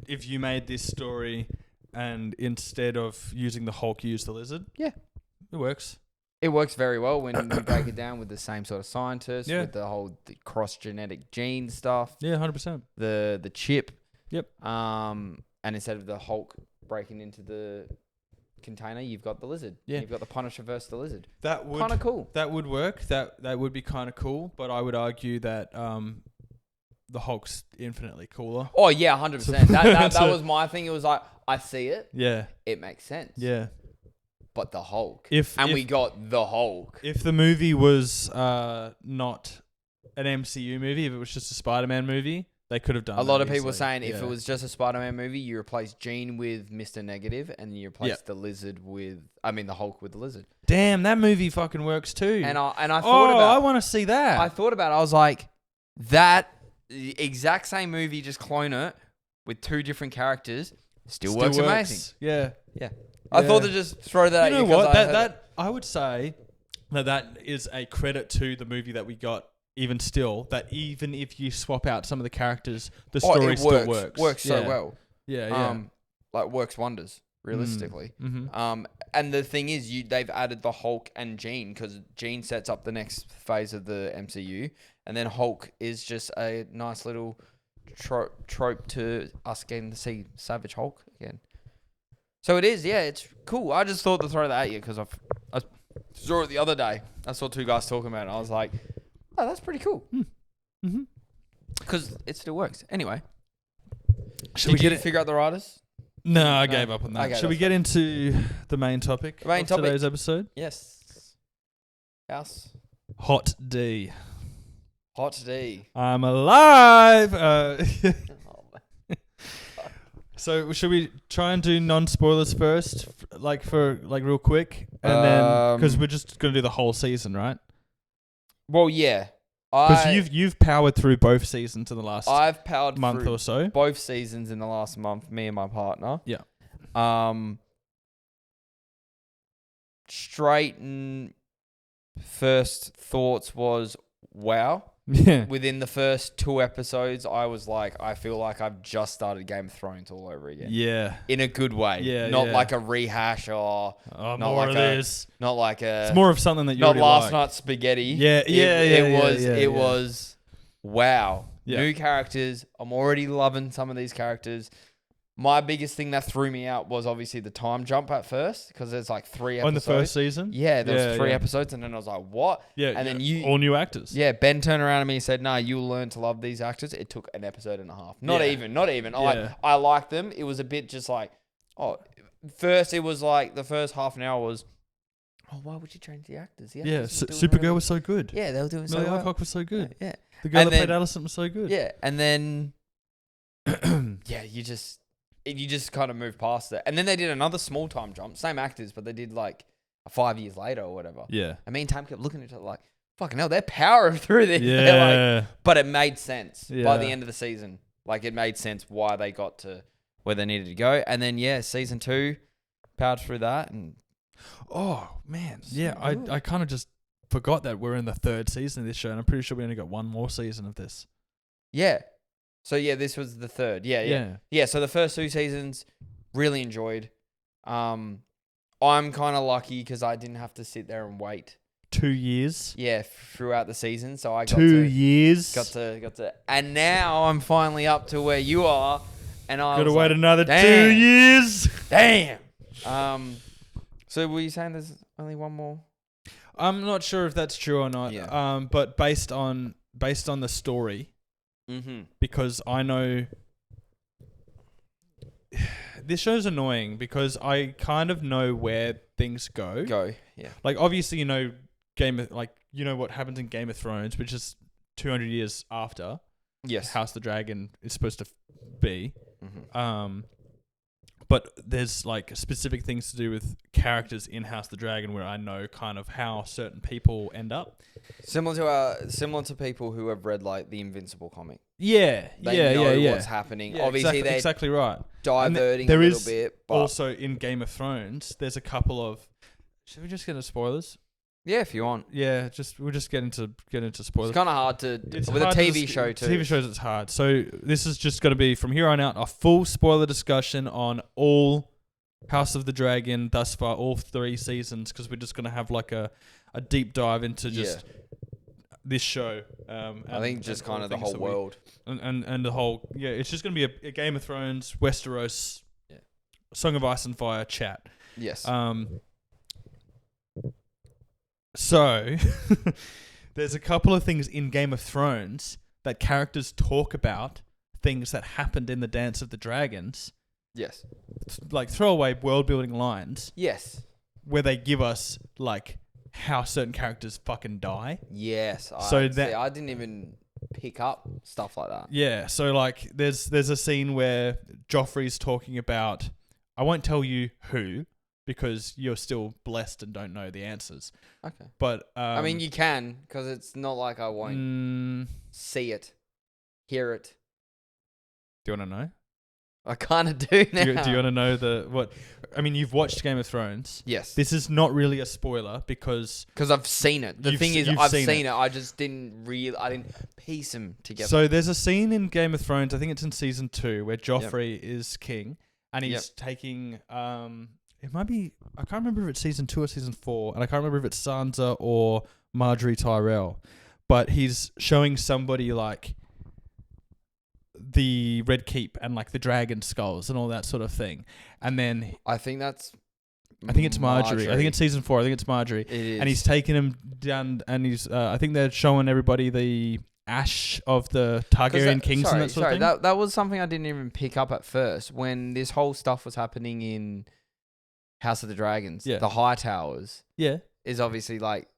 if you made this story and instead of using the Hulk, you use the Lizard?
Yeah.
It works.
It works very well when you break it down with the same sort of scientists,
Yeah.
with the cross-genetic gene stuff.
Yeah, 100%.
The chip.
Yep.
And instead of the Hulk breaking into the container, you've got the Lizard.
Yeah.
You've got the Punisher versus the Lizard.
That would
kind of cool.
That would work. That would be kind of cool, but I would argue that the Hulk's infinitely cooler.
Oh yeah, 100%. That was my thing. It was like, I see it.
Yeah.
It makes sense.
Yeah.
But the Hulk.
If
we got the Hulk.
If the movie was not an MCU movie, if it was just a Spider-Man movie, they could have done
A
that
lot of people
easily.
were saying if
Yeah.
it was just a Spider-Man movie, you replace Jean with Mr. Negative, and you replace the Hulk with the Lizard.
Damn, that movie fucking works too.
And I thought about.
I want to see that.
I thought about it. I was like, that exact same movie, just clone it with two different characters, still works amazing.
Yeah.
Yeah. I thought to just throw that.
You know what? I would say that is a credit to the movie that we got. Even still, that even if you swap out some of the characters, the story still works.
Works so well.
Yeah.
Like works wonders realistically.
Mm-hmm.
And the thing is, they've added the Hulk and Jean, because Jean sets up the next phase of the MCU, and then Hulk is just a nice little trope to us getting to see Savage Hulk again. So it is, yeah, it's cool. I just thought to throw that at you because I saw it the other day. I saw two guys talking about it. I was like, oh, that's pretty cool.
Mm-hmm.
Because it still works. Anyway.
Should we
figure out the writers?
No, I gave up on that.
Okay,
Should we get into the main topic of today's episode?
Yes. House.
Hot D.
Hot D.
I'm alive!
Oh,
So should we try and do non-spoilers first, real quick, and then because we're just gonna do the whole season, right?
Well, yeah,
because you've powered through both seasons in the last
I've powered
month
through
or so.
both seasons in the last month. Me and my partner.
Yeah.
Straight and first thoughts was wow.
Yeah.
Within the first 2 episodes, I was like, I feel like I've just started Game of Thrones all over again.
Yeah.
In a good way.
Yeah.
Not like a rehash or not
more
like
of this.
Not like a.
It's more of something that you
not
already
last
like.
night's spaghetti.
Yeah.
It was wow.
Yeah.
New characters. I'm already loving some of these characters. My biggest thing that threw me out was obviously the time jump at first, because there's like 3 episodes.
On the first season?
Yeah, there was 3 episodes, and then I was like, what?
Yeah.
And then
all new actors.
Yeah, Ben turned around to me and said, no, you'll learn to love these actors. It took an episode and a half. Not even.
Yeah.
I liked them. It was a bit just like, first it was like the first half an hour was, why would you change the actors?
Yeah, Supergirl was so good.
Yeah, they were doing so
Millie
well.
Alcock was so good.
Yeah.
The girl that played Allison was so good.
Yeah, and then, you just kind of move past it. And then they did another small time jump. Same actors, but they did like 5 years later or whatever.
Yeah.
And me and Tam kept looking at it like, fucking hell, they're powering through this.
Yeah.
But it made sense by
Yeah.
the end of the season. Like, it made sense why they got to where they needed to go. And then, season 2, powered through that. And
oh, man. Yeah,
good.
I kind of just forgot that we're in the 3rd season of this show, and I'm pretty sure we only got one more season of this.
yeah. So, this was the 3rd. Yeah, so the first 2 seasons, really enjoyed. I'm kind of lucky because I didn't have to sit there and wait.
2 years?
Yeah, throughout the season. So I got
2 years?
Got to. And now I'm finally up to where you are. And I
Gotta wait
like,
another
damn.
2 years?
Damn. So were you saying there's only one more?
I'm not sure if that's true or not.
Yeah.
But based on the story, because I know this show's annoying because I kind of know where things go.
Yeah.
Like obviously, you know what happens in Game of Thrones, which is 200 years after.
Yes.
House of the Dragon is supposed to be.
Mm-hmm.
But there's like specific things to do with characters in House of the Dragon where I know kind of how certain people end up.
Similar to people who have read like the Invincible comic.
They know
what's happening.
Yeah,
Obviously, they're
exactly right.
Diverting a little bit. But
also in Game of Thrones, there's a couple of. Should we just get into spoilers?
Yeah, if you want.
Yeah, we'll just get into spoilers.
It's kind of hard to with a TV show too.
TV shows it's hard. So this is just going to be from here on out a full spoiler discussion on all House of the Dragon thus far, all 3 seasons, because we're just going to have like a deep dive into just this show.
I think just kind of the whole world
and the whole it's just going to be a Game of Thrones, Westeros, Song of Ice and Fire chat.
Yes.
So, there's a couple of things in Game of Thrones that characters talk about, things that happened in the Dance of the Dragons.
Yes.
Like throwaway world-building lines.
Yes.
Where they give us, like, how certain characters fucking die.
Yes.
I
didn't even pick up stuff like that.
Yeah, so, like, there's a scene where Joffrey's talking about, I won't tell you who, because you're still blessed and don't know the answers.
Okay.
But
I mean, you can, because it's not like I won't see it, hear it.
Do you want to know?
I kind of do now.
Do you want to know what? I mean, you've watched Game of Thrones.
Yes.
This is not really a spoiler because
I've seen it. The thing is, I've seen it. I just didn't piece them together.
So there's a scene in Game of Thrones, I think it's in season 2, where Joffrey is king and he's taking... it might be... I can't remember if it's season 2 or season 4, and I can't remember if it's Sansa or Marjorie Tyrell, but he's showing somebody like the Red Keep and like the dragon skulls and all that sort of thing. And then... I think it's Marjorie. I think it's season 4. I think it's Marjorie.
It is.
And he's taking him down and he's... I think they're showing everybody the ash of the Targaryen kings and that sort of thing.
That was something I didn't even pick up at first. When this whole stuff was happening in House of the Dragons, the High Towers is obviously like...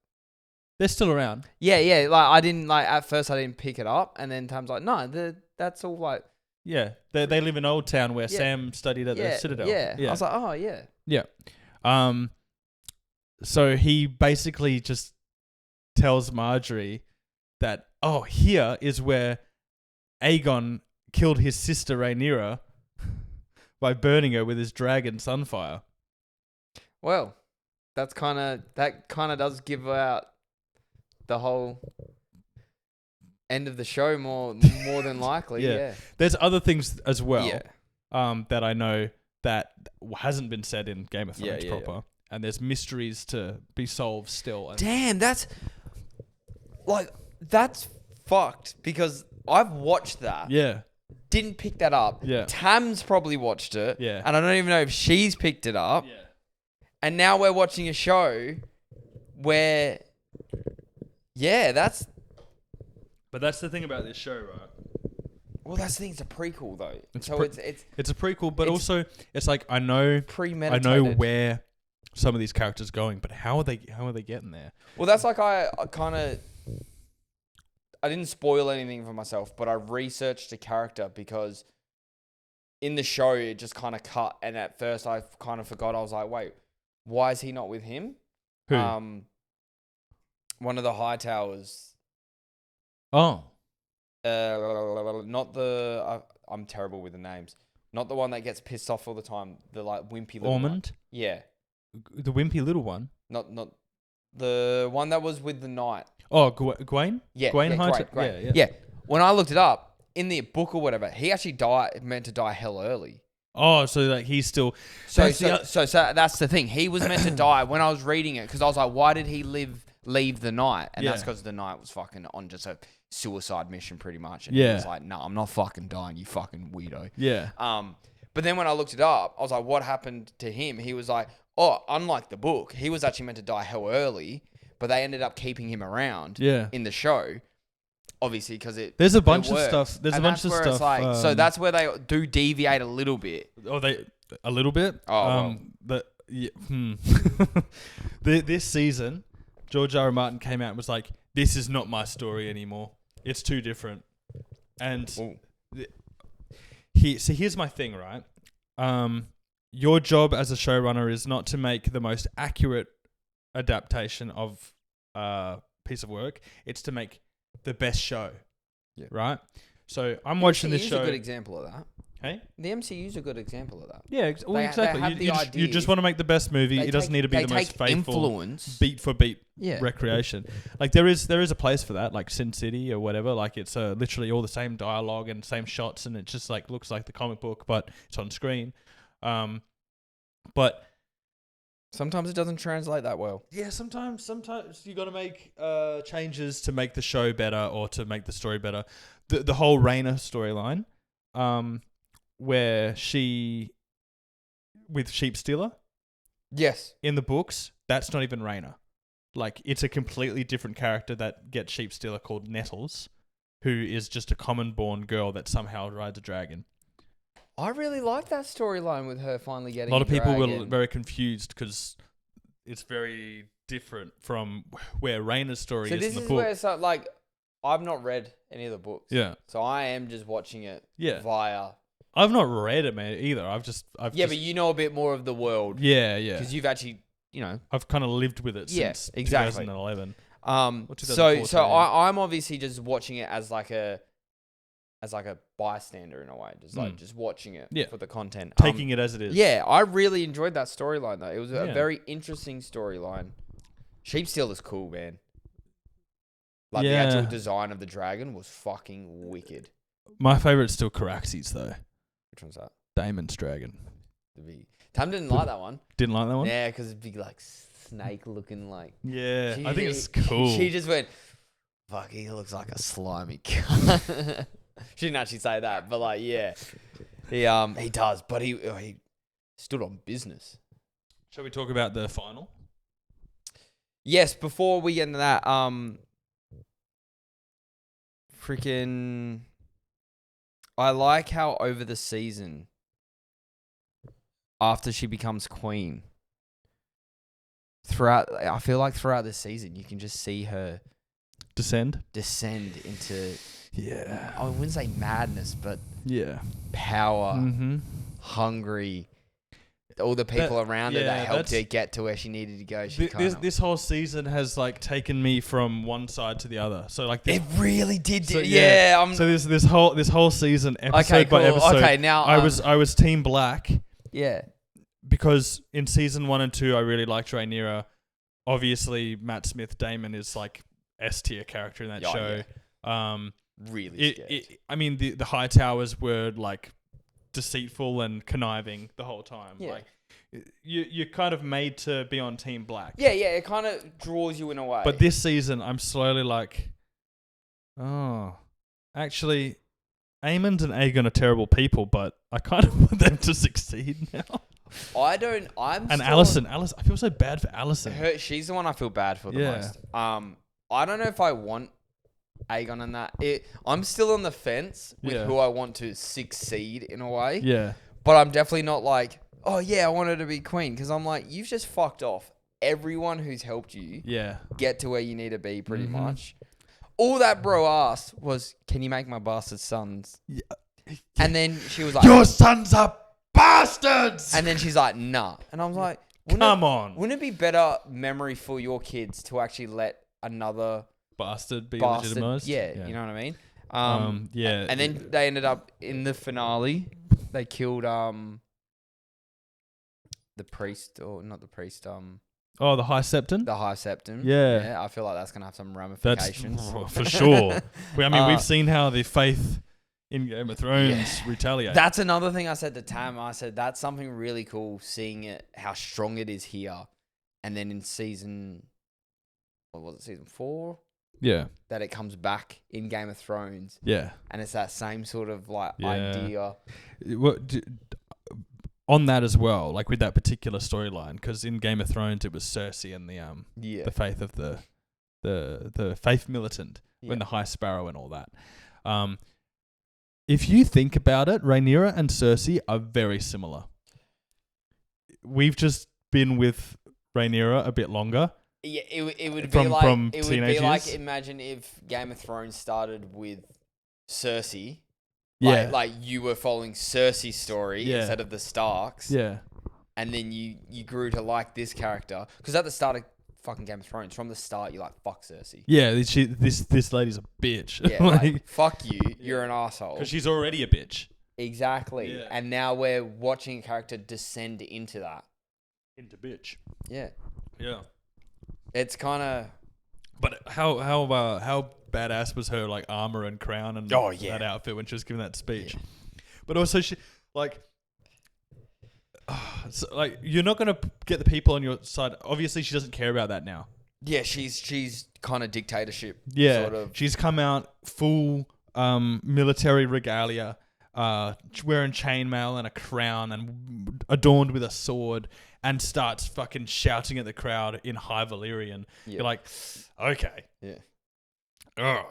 They're still around.
Yeah. Like, I didn't... Like, at first, I didn't pick it up. And then Tam's like, no, that's all like...
Yeah. They live in Old Town where Sam studied at the Citadel.
Yeah. I was like, oh, yeah.
Yeah. So he basically just tells Marjorie that, oh, here is where Aegon killed his sister Rhaenyra by burning her with his dragon Sunfire.
Well, that kind of does give out the whole end of the show more than likely. Yeah.
There's other things as well that I know that hasn't been said in Game of Thrones proper. Yeah. And there's mysteries to be solved still.
Damn, that's fucked because I've watched that.
Yeah.
Didn't pick that up.
Yeah.
Tam's probably watched it.
Yeah.
And I don't even know if she's picked it up.
Yeah.
And now we're watching a show where, that's...
But that's the thing about this show, right?
Well, that's the thing. It's a prequel, though. It's
a prequel, but also it's like I know where some of these characters are going, but how are they getting there?
Well, that's like I didn't spoil anything for myself, but I researched a character because in the show it just kind of cut, and at first I kind of forgot. I was like, wait, why is he not with him?
Who?
One of the High Towers.
Oh.
Not the... I'm terrible with the names. Not the one that gets pissed off all the time. The like wimpy little
Ormond?
one. Yeah.
The wimpy little one?
Not the one that was with the knight.
Oh, Gawain?
Yeah.
Gawain.
Yeah. When I looked it up, in the book or whatever, he actually meant to die hell early.
Oh, so like he's still...
So that's the thing. He was meant to die when I was reading it, because I was like, why did he leave the knight? And that's because the knight was fucking on just a suicide mission pretty much. And he was like, no, I'm not fucking dying, you fucking weirdo.
Yeah.
But then when I looked it up, I was like, what happened to him? He was like, oh, unlike the book, he was actually meant to die hell early, but they ended up keeping him around in the show. Obviously, because
there's a bunch of stuff. There's a bunch of stuff.
It's like, so that's where they do deviate a little bit.
Oh, a little bit. But this season, George R. R. Martin came out and was like, "This is not my story anymore. It's too different." And here's my thing, right? Your job as a showrunner is not to make the most accurate adaptation of a piece of work. It's to make the best show, right? So I'm watching this show.
The MCU is a good example of that.
Hey,
the MCU is a good example of that.
Yeah, exactly. You just want to make the best movie. It doesn't need to be the most faithful, beat for beat recreation. Like there is a place for that, like Sin City or whatever. Like it's literally all the same dialogue and same shots, and it just like looks like the comic book, but it's on screen. But
sometimes it doesn't translate that well.
Yeah, sometimes you got to make changes to make the show better or to make the story better. The whole Rhaena storyline, where she with Sheep Stealer.
Yes.
In the books, that's not even Rhaena. Like it's a completely different character that gets Sheep Stealer called Nettles, who is just a common born girl that somehow rides a dragon.
I really like that storyline with her finally getting
a lot of people were very confused because it's very different from where Rhaena's story is in the book. So this is where
like I've not read any of the books.
Yeah.
So I am just watching it via.
I've not read it, man, either. But
you know a bit more of the world.
Yeah.
Because you've actually,
I've kind of lived with it since 2011.
So I'm obviously just watching it as like a bystander in a way, just watching it for the content,
taking it as it is.
Yeah, I really enjoyed that storyline though. It was a very interesting storyline. Sheep Stealer's cool, man. Like the actual design of the dragon was fucking wicked.
My favorite's still Caraxes though.
Which one's that?
Daemon's dragon.
Tam didn't like that one.
Didn't like that one?
Yeah, because it'd be like snake looking like.
Yeah, I think it's cool.
She just went, fuck, he looks like a slimy cunt. She didn't actually say that, but like, yeah, he does. But he stood on business.
Shall we talk about the final?
Yes. Before we get into that, I like how over the season, after she becomes queen, I feel like throughout the season, you can just see her
descend
into.
Yeah.
I wouldn't say madness, but power, hungry. All the people around her that helped her get to where she needed to go.
This whole season has like taken me from one side to the other. So like
it really did. So
this whole season, episode by episode. Okay, now I was Team Black.
Yeah.
Because in season 1 and 2, I really liked Rhaenyra. Obviously, Matt Smith Damon is like S tier character in that show. Yeah.
Really scared.
I mean, the High Towers were like deceitful and conniving the whole time. Yeah. Like you're kind of made to be on Team Black.
Yeah, it kind of draws you in a way.
But this season, I'm slowly like, actually, Aemond and Aegon are terrible people, but I kind of want them to succeed now. Alicent, I feel so bad for Alicent.
She's the one I feel bad for the most. I don't know if I want Aegon in that. I'm still on the fence with who I want to succeed in a way.
Yeah.
But I'm definitely not like, oh yeah, I want her to be queen. Because I'm like, you've just fucked off everyone who's helped you get to where you need to be pretty much. All that bro asked was, can you make my bastard sons? Yeah. And then she was like,
your sons are bastards!
And then she's like, nah. And I was like,
come on.
Wouldn't it be better memory for your kids to actually let another
bastard be legitimized?
Yeah, you know what I mean? And then they ended up in the finale. They killed the priest, or not the priest.
The High Septon.
The High Septon.
Yeah.
I feel like that's gonna have some ramifications.
That's for sure. We've seen how the faith in Game of Thrones retaliate.
That's another thing I said to Tam. I said that's something really cool, seeing it, how strong it is here, and then in season 4?
Yeah.
That it comes back in Game of Thrones.
Yeah.
And it's that same sort of like idea.
on that as well, like with that particular storyline, because in Game of Thrones it was Cersei and the faith of the faith militant when the High Sparrow and all that. If you think about it, Rhaenyra and Cersei are very similar. We've just been with Rhaenyra a bit longer.
Yeah, it would
from,
be like
from
it would be like, imagine if Game of Thrones started with Cersei. Like you were following Cersei's story instead of the Starks.
Yeah.
And then you grew to like this character. Because at the start of fucking Game of Thrones, from the start, you're like, fuck Cersei.
Yeah, this lady's a bitch.
Yeah, like, fuck you. You're an asshole.
Because she's already a bitch.
Exactly. Yeah. And now we're watching a character descend into that.
Into bitch.
Yeah.
Yeah.
It's kind of...
But how badass was her like armor and crown and that outfit when she was giving that speech? Yeah. But also she so, like you're not gonna get the people on your side. Obviously, she doesn't care about that now.
Yeah, she's kind of dictatorship.
Yeah,
sort of.
She's come out full military regalia, wearing chainmail and a crown and adorned with a sword, and starts fucking shouting at the crowd in High Valyrian. Yeah. You're like, okay,
yeah.
Oh.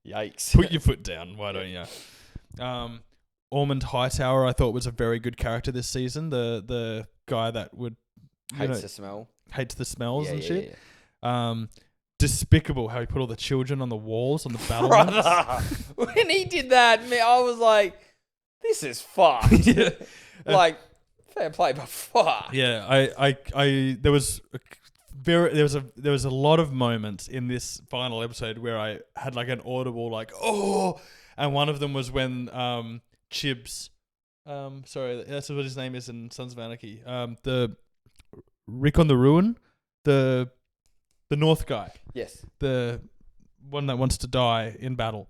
Yikes.
Put your foot down, why don't you? Ormond Hightower, I thought was a very good character this season. The guy that would
hates the smell,
hates the smells and shit. Yeah. Despicable how he put all the children on the walls on the battlements.
When he did that, man, I was like, "This is fucked." Yeah. Like fair play, but fuck.
Yeah, I there was a lot of moments in this final episode where I had like an audible like oh, and one of them was when Chibs, sorry, that's what his name is in Sons of Anarchy. The Rick on the Ruin, the North guy.
Yes.
The one that wants to die in battle.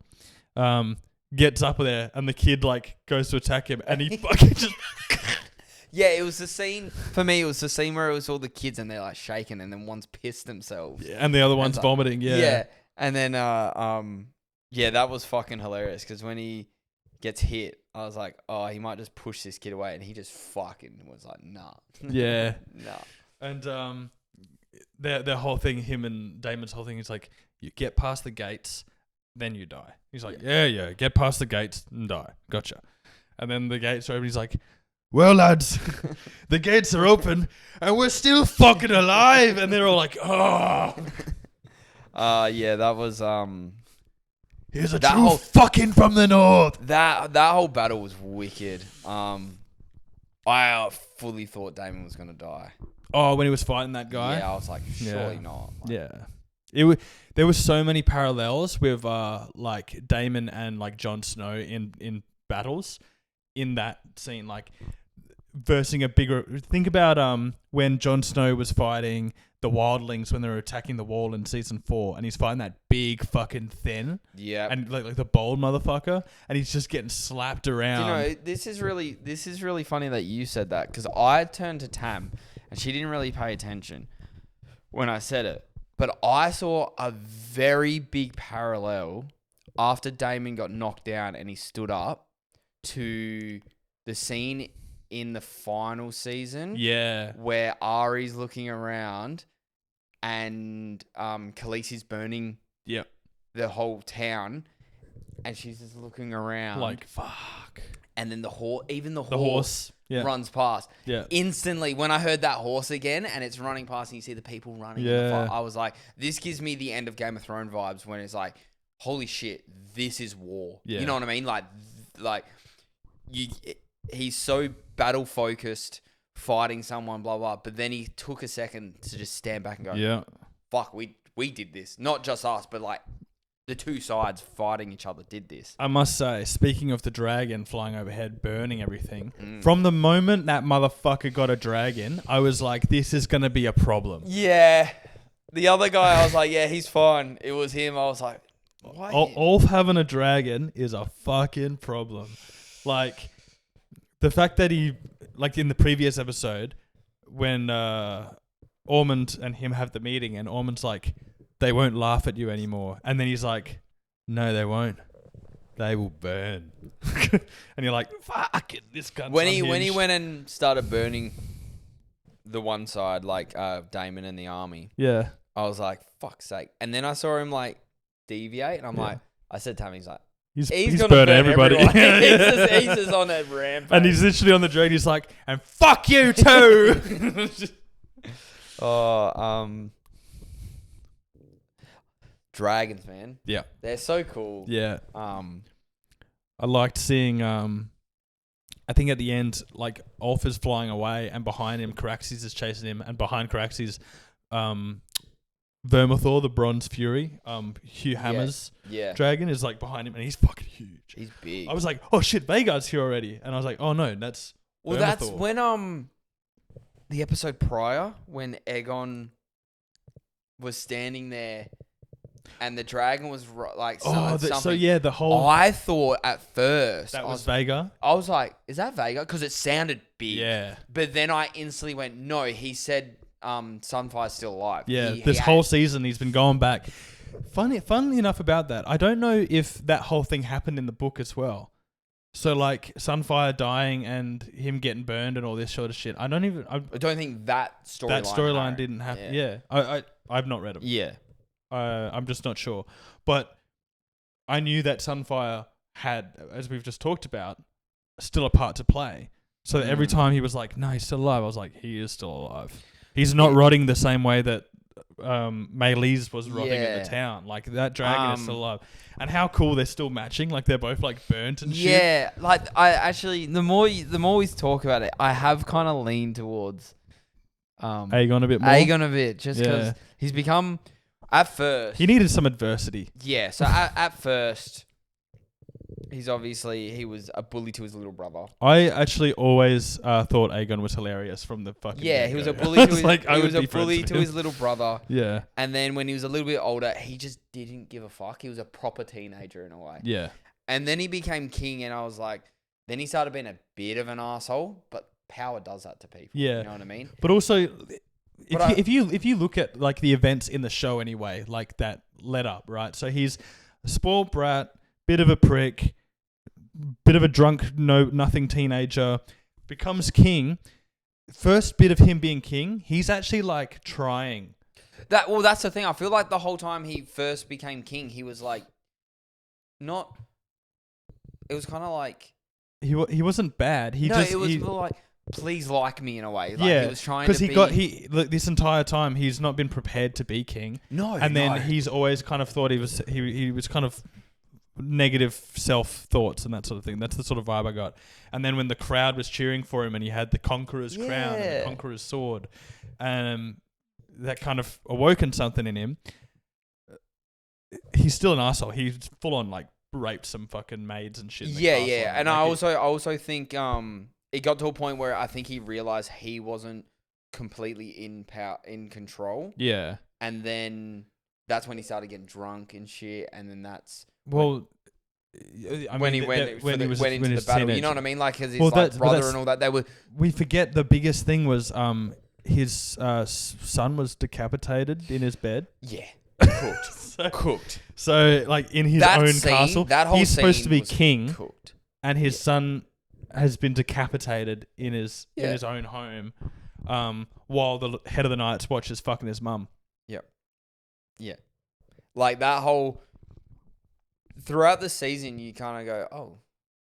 Gets up there and the kid like goes to attack him and he fucking just.
Yeah, it was the scene for me. It was the scene where it was all the kids and they're like shaking and then one's pissed themselves.
Yeah, and the other one's vomiting. Yeah.
Yeah, and then that was fucking hilarious because when he gets hit, I was like, oh, he might just push this kid away, and he just fucking was like, nah.
Yeah.
Nah.
And their whole thing, him and Damon's whole thing is like, you get past the gates, then you die. He's like, yeah, get past the gates and die. Gotcha. And then the gates are open. He's like, well, lads, the gates are open, and we're still fucking alive. And they're all like, oh.
Yeah, that was
Here's a true fucking from the north.
That whole battle was wicked. I fully thought Damon was gonna die.
Oh, when he was fighting that guy?
Yeah, I was like, surely not. Like,
yeah. There were so many parallels with like Damon and like Jon Snow in battles in that scene, like versing a bigger. Think about when Jon Snow was fighting the wildlings when they were attacking the wall in season 4, and he's fighting that big fucking thin, and like the bold motherfucker, and he's just getting slapped around.
Do you know, this is really funny that you said that, because I turned to Tam and she didn't really pay attention when I said it, but I saw a very big parallel after Daemon got knocked down and he stood up to the scene in the final season, where Ari's looking around and Khaleesi's burning the whole town, and she's just looking around
like fuck.
And then the horse runs past. Yeah. Instantly, when I heard that horse again and it's running past and you see the people running in the fight, I was like, this gives me the end of Game of Thrones vibes when it's like, holy shit, this is war. Yeah. You know what I mean? Like he's so battle focused, fighting someone, blah blah. But then he took a second to just stand back and go, fuck, we did this. Not just us, but like the two sides fighting each other did this.
I must say, speaking of the dragon flying overhead, burning everything, from the moment that motherfucker got a dragon, I was like, this is gonna be a problem.
Yeah. The other guy, I was like, yeah, he's fine. It was him. I was like, why?
Ulf having a dragon is a fucking problem. Like, the fact that he, like in the previous episode, when Ormond and him have the meeting and Ormond's like, they won't laugh at you anymore. And then he's like, no, they won't. they will burn. And you're like, fuck it, this cunt's
when he
unhinged.
went and started burning the one side, like Damon and the army,
Yeah.
I was like, fuck's sake. And then I saw him like deviate, and I'm like, I said to him, he's like, he's gonna burn everybody. He's just on that rampage.
And he's literally on the drain. He's like, and fuck you too.
Dragons, man.
Yeah.
They're so cool.
Yeah. I liked seeing, I think at the end, like, Ulf is flying away, and behind him, Caraxes is chasing him, and behind Caraxes, Vermithor, the Bronze Fury, Hugh Hammer's dragon, is like behind him, and he's fucking huge.
He's big.
I was like, oh shit, Vhagar's here already. And I was like, oh no, that's
Well,
Vermithor.
that's when, the episode prior, when Aegon was standing there, and the dragon was like, something.
So yeah, the whole...
I thought at first...
That was Vhagar?
I was like, is that Vhagar? Because it sounded big.
Yeah.
But then I instantly went, no, he said Sunfire's still alive.
Yeah, this whole season he's been going back. Funnily enough about that, I don't know if that whole thing happened in the book as well. So like Sunfire dying and him getting burned and all this sort of shit. I don't think
that
storyline didn't happen. Yeah. I've not read them.
Yeah.
I'm just not sure. But I knew that Sunfire had, as we've just talked about, still a part to play. So that every time he was like, no, he's still alive, I was like, he is still alive. He's not rotting the same way that Maylee's was rotting in the town. Like, that dragon is still alive. And how cool they're still matching. Like, they're both like burnt and shit.
Yeah, like I actually, the more we talk about it, I have kind of leaned towards
Aegon a bit more.
Aegon a bit, just because he's become... At first...
He needed some adversity.
Yeah, so at first, he was a bully to his little brother.
I actually always thought Aegon was hilarious from the fucking
he was a bully to his
him.
little brother.
Yeah.
And then when he was a little bit older, he just didn't give a fuck. He was a proper teenager in a way.
Yeah.
And then he became king, and I was like... Then he started being a bit of an asshole, but power does that to people. Yeah. You know what I mean?
But also... If you look at like the events in the show anyway, like that led up, right? So he's a spoiled brat, bit of a prick, bit of a drunk, nothing teenager, becomes king. First bit of him being king, he's actually like trying.
That's the thing. I feel like the whole time he first became king, he was like, not. It was kind of like
he wasn't bad.
It was like, please like me in a way. Like, he was trying to be...
Because this entire time he's not been prepared to be king. Then he's always kind of thought he was kind of negative self thoughts and that sort of thing. That's the sort of vibe I got. And then when the crowd was cheering for him and he had the Conqueror's crown and the Conqueror's sword, that kind of awoken something in him. He's still an arsehole. He's full on like raped some fucking maids and shit.
And I also think it got to a point where I think he realized he wasn't completely in control. Yeah. And then that's when he started getting drunk and shit. And then that's when he went into the battle. Teenager. You know what I mean? Like his brother and all that.
We forget the biggest thing was his son was decapitated in his bed.
Yeah. Cooked.
So like in his own castle. He's supposed to be king.
Cooked.
And his son has been decapitated in his own home, while the head of the Night's Watch is fucking his mum.
Yep. Yeah. Like that whole... Throughout the season, you kind of go, oh,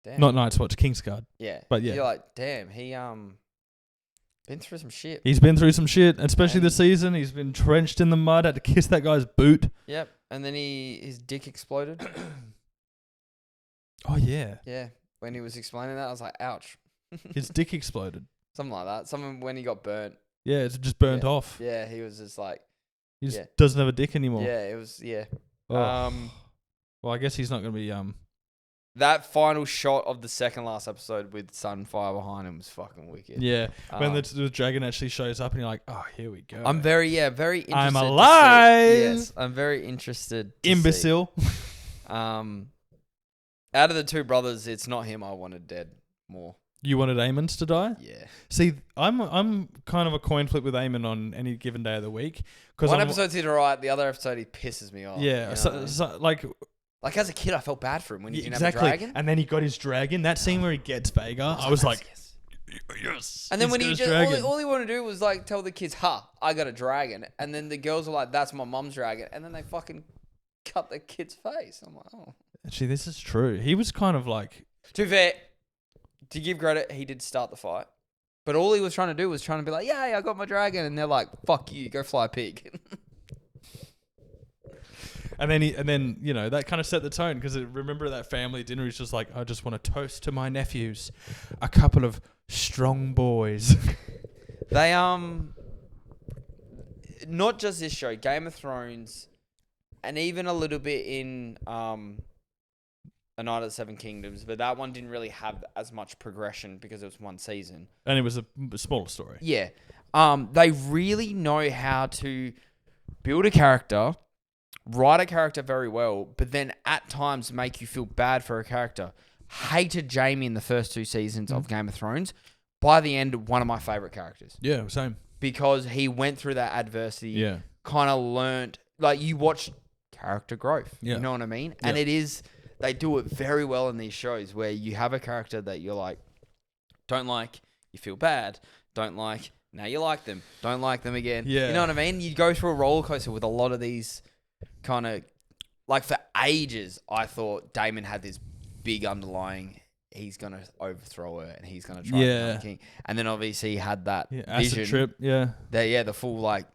damn.
Not Night's Watch, Kingsguard.
Yeah.
But yeah.
You're like, damn, he been through some shit.
He's been through some shit, especially this season. He's been trenched in the mud, had to kiss that guy's boot.
Yep. And then his dick exploded.
Oh, yeah.
Yeah. When he was explaining that, I was like, ouch.
His dick exploded.
Something like that. Something when he got burnt.
Yeah, it's just burnt off.
Yeah, he was just like...
He just doesn't have a dick anymore.
Yeah, it was... Yeah.
Oh. Well, I guess he's not going to be...
That final shot of the second last episode with Sunfire behind him was fucking wicked.
Yeah. When the dragon actually shows up and you're like, oh, here we go.
I'm very interested.
I'm alive!
Yes, I'm very interested to
Imbecile.
Out of the two brothers, it's not him I wanted dead more.
You wanted Aemon to die?
Yeah.
See, I'm kind of a coin flip with Aemon on any given day of the week.
One episode's hit right, the other episode he pisses me off.
Yeah. So, like,
Like, as a kid, I felt bad for him when he didn't have a
exactly.
dragon.
And then he got his dragon. That scene where he gets Vhagar, I was like, yes.
And then when
he's
he
got his
just,
dragon.
all he wanted to do was like tell the kids, "Ha, I got a dragon." And then the girls were like, "That's my mum's dragon." And then they fucking cut the kid's face. I'm like, oh.
Actually, this is true. He was kind of like...
To be fair, to give credit, he did start the fight. But all he was trying to do was trying to be like, "Yay, I got my dragon." And they're like, "Fuck you, go fly a pig."
And then you know, that kind of set the tone, because remember that family dinner, he's just like, I just want to toast to my nephews, a couple of strong boys.
They not just this show, Game of Thrones, and even a little bit in A Night of the Seven Kingdoms, but that one didn't really have as much progression because it was one season.
And it was a smaller story.
Yeah. They really know how to build a character, write a character very well, but then at times make you feel bad for a character. Hated Jaime in the first 2 seasons of Game of Thrones. By the end, one of my favorite characters.
Yeah, same.
Because he went through that adversity,
Yeah.
kind of learned, like you watch character growth.
Yeah.
You know what I mean?
Yeah.
And they do it very well in these shows where you have a character that you're like, don't like, you feel bad, don't like, now you like them, don't like them again.
Yeah.
You know what I mean? You go through a roller coaster with a lot of these kind of, like for ages, I thought Daemon had this big underlying, he's going to overthrow her and he's going to try to become king. And then obviously he had that
acid
vision.
trip,
The full like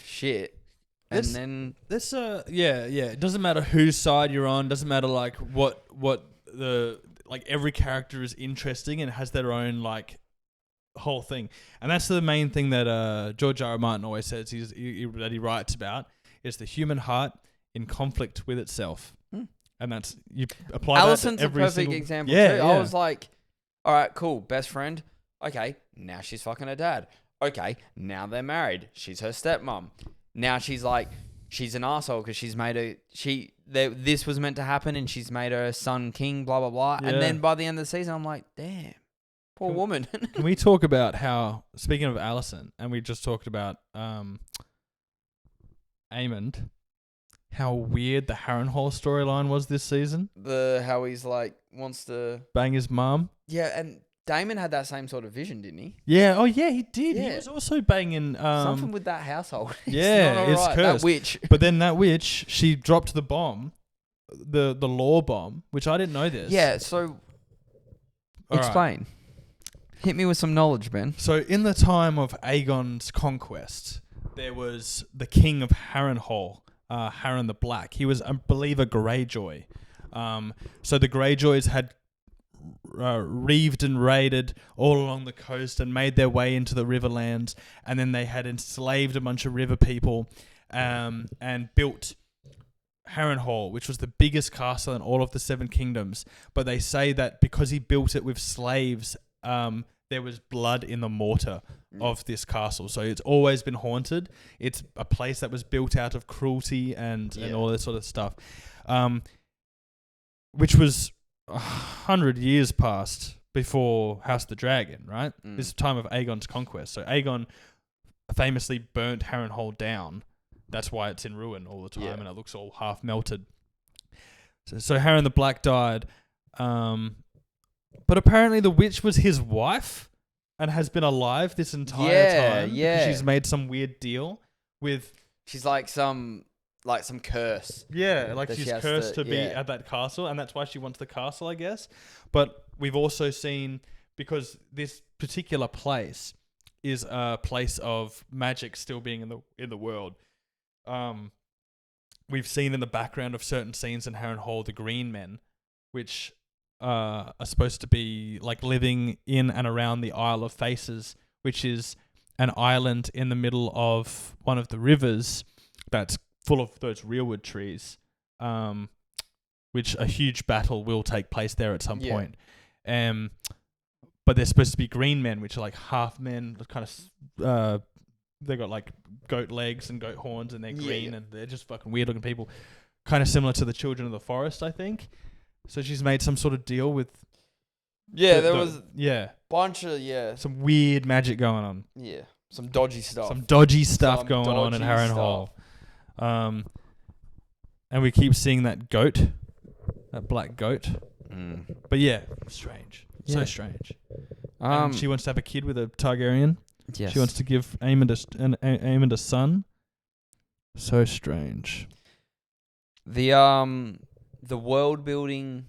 shit. And then
this it doesn't matter whose side you're on, doesn't matter like what the like every character is interesting and has their own like whole thing. And that's the main thing that George R. R. Martin always says that he writes about, is the human heart in conflict with itself. And that's, you apply
Alison's
that to every
a perfect
single
example too. I was like, all right, cool, best friend. Okay, now she's fucking her dad. Okay, now they're married. She's her stepmom. Now she's like, she's an asshole because she's made this was meant to happen and she's made her son king, blah, blah, blah.
Yeah.
And then by the end of the season, I'm like, damn, poor woman.
Can we talk about how, speaking of Alison, and we just talked about Aemond, how weird the Harrenhal storyline was this season?
How he's like, wants to
bang his mum.
Yeah, and Daemon had that same sort of vision, didn't he?
Yeah, oh yeah, he did.
Yeah.
He was also banging...
something with that household.
Yeah, it's cursed.
That witch.
But then that witch, she dropped the bomb, the law bomb, which I didn't know this.
Yeah, so...
All
explain. Right. Hit me with some knowledge, Ben.
So in the time of Aegon's Conquest, there was the king of Harrenhal, Harren the Black. He was, I believe, a Greyjoy. So the Greyjoys had reaved and raided all along the coast and made their way into the Riverlands, and then they had enslaved a bunch of river people and built Harrenhal, which was the biggest castle in all of the Seven Kingdoms. But they say that because he built it with slaves, there was blood in the mortar of this castle. So it's always been haunted. It's a place that was built out of cruelty and all this sort of stuff, which was 100 years past before House of the Dragon, right? This is the time of Aegon's Conquest. So Aegon famously burnt Harrenhal down. That's why it's in ruin all the time and it looks all half melted. So Harren the Black died. But apparently the witch was his wife and has been alive this entire time.
Yeah.
She's made some weird deal with...
She's like some curse.
Yeah, like she's cursed to be at that castle, and that's why she wants the castle, I guess. But we've also seen, because this particular place is a place of magic still being in the world, we've seen in the background of certain scenes in Harrenhal the Green Men, which are supposed to be like living in and around the Isle of Faces, which is an island in the middle of one of the rivers that's full of those realwood trees, which a huge battle will take place there at some point. But they're supposed to be green men, which are like half men, kind of, they got like goat legs and goat horns, and they're green, and they're just fucking weird looking people, kind of similar to the Children of the Forest, I think. So she's made some sort of deal with...
there was bunch of,
some weird magic going on.
Yeah, some dodgy stuff.
Some dodgy stuff going on in Harrenhal. And we keep seeing that goat, that black goat. But yeah, strange.
Yeah.
So strange. And she wants to have a kid with a Targaryen.
Yes.
She wants to give Aemond a son. So strange.
The world building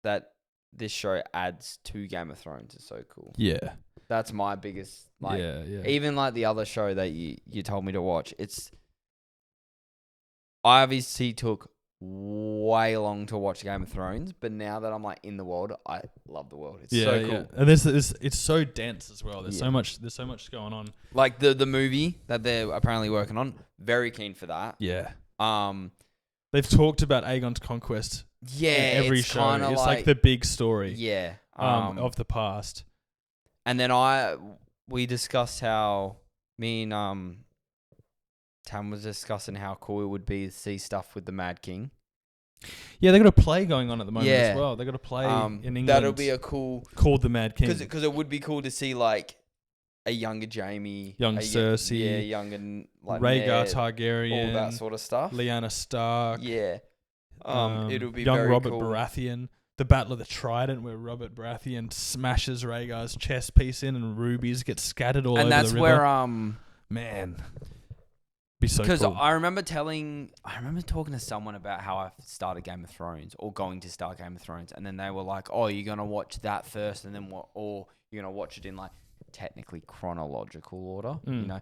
that this show adds to Game of Thrones is so cool.
Yeah.
That's my biggest, like,
yeah.
even like the other show that you told me to watch. I obviously took way long to watch Game of Thrones, but now that I'm like in the world, I love the world. It's so cool.
Yeah. And it's so dense as well. There's so much going on.
Like the movie that they're apparently working on, very keen for that.
Yeah. They've talked about Aegon's Conquest.
Yeah,
in every
it's
show. It's like the big story.
Yeah.
Of the past.
And then we discussed how me and Tam was discussing how cool it would be to see stuff with the Mad King.
Yeah, they got a play going on at the moment as well. They got a play in England.
That'll be a cool
called the Mad King
because it would be cool to see like a younger Jaime,
young Cersei,
younger like
Rhaegar
Ned,
Targaryen,
all that sort of stuff.
Lyanna Stark.
Yeah, it'll be
young
very
Robert
cool.
Baratheon. The Battle of the Trident, where Robert Baratheon smashes Rhaegar's chest piece in, and rubies get scattered all over the river.
And that's where
man, be so
because
cool.
I remember talking to someone about how I started Game of Thrones or going to start Game of Thrones, and then they were like, "Oh, you're gonna watch that first, and then what? Or you're gonna watch it in like technically chronological order, you know?"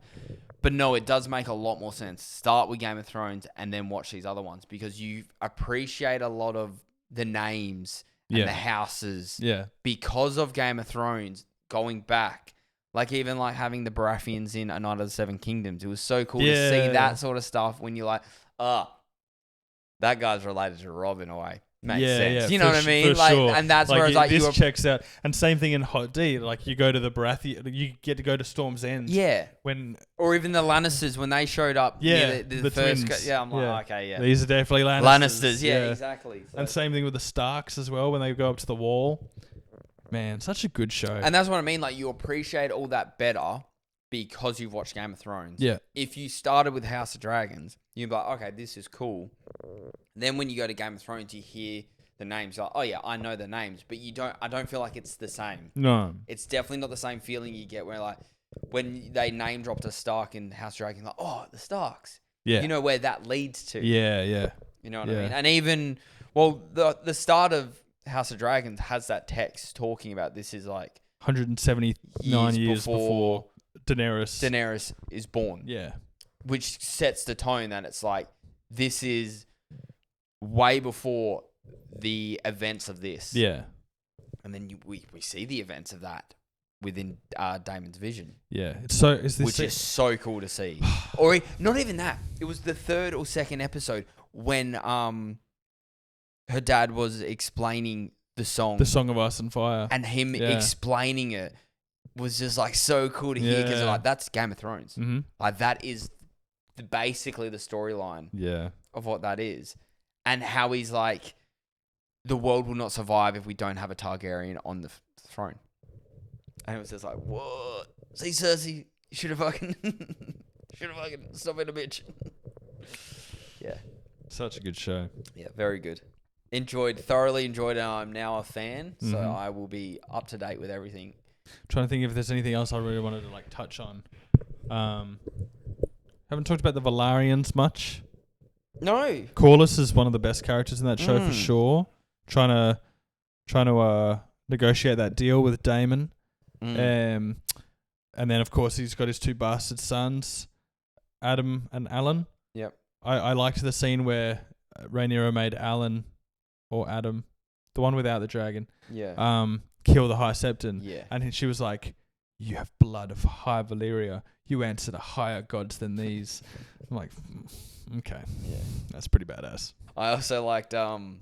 But no, it does make a lot more sense. Start with Game of Thrones and then watch these other ones because you appreciate a lot of the names and the houses because of Game of Thrones going back. Like even like having the Baratheons in A Night of the Seven Kingdoms. It was so cool to see that sort of stuff when you're like, that guy's related to Rob in a way. Makes sense. You know what I mean? Like, sure. And that's where it's like
this checks out. And same thing in Hot D. Like you go to the Baratheon, you get to go to Storm's End.
Yeah. Or even the Lannisters when they showed up.
Yeah.
The first. I'm like, okay, yeah.
These are definitely Lannisters.
Lannisters, yeah. Exactly. So.
And same thing with the Starks as well when they go up to the wall. Man, such a good show.
And that's what I mean. Like you appreciate all that better because you've watched Game of Thrones.
Yeah.
If you started with House of Dragons, you'd be like, okay, this is cool. Then when you go to Game of Thrones, you hear the names. You're like, oh yeah, I know the names, but I don't feel like it's the same.
No.
It's definitely not the same feeling you get where like when they name dropped a Stark in House of Dragons, like, oh, the Starks.
Yeah.
You know where that leads to.
Yeah.
You know what I mean? And even, well, the start of House of Dragons has that text talking about this is like
179 years before
Daenerys is born.
Yeah.
Which sets the tone that it's like, this is way before the events of this.
Yeah.
And then we see the events of that within Daemon's vision.
Yeah.
Which is so cool to see. Or not even that. It was the third or second episode when her dad was explaining the song.
The Song of Ice and Fire.
And him explaining it was just like so cool to hear because like that's Game of Thrones.
Mm-hmm.
Like that is basically the storyline of what that is. And how he's like, the world will not survive if we don't have a Targaryen on the throne. And it was just like, what? See, Cersei, you should have fucking stop being a bitch. Yeah.
Such a good show.
Yeah, very good. Thoroughly enjoyed it. I'm now a fan, so I will be up to date with everything.
Trying to think if there's anything else I really wanted to like touch on. Haven't talked about the Valarians much.
No.
Corlys is one of the best characters in that show for sure. Trying to negotiate that deal with Daemon. And then of course he's got his two bastard sons, Adam and Alan.
Yep.
I liked the scene where Rhaenyra made Alan or Adam, the one without the dragon, kill the High Septon.
Yeah.
And she was like, "You have blood of High Valyria. You answer to higher gods than these." I'm like, okay.
Yeah.
That's pretty badass.
I also liked when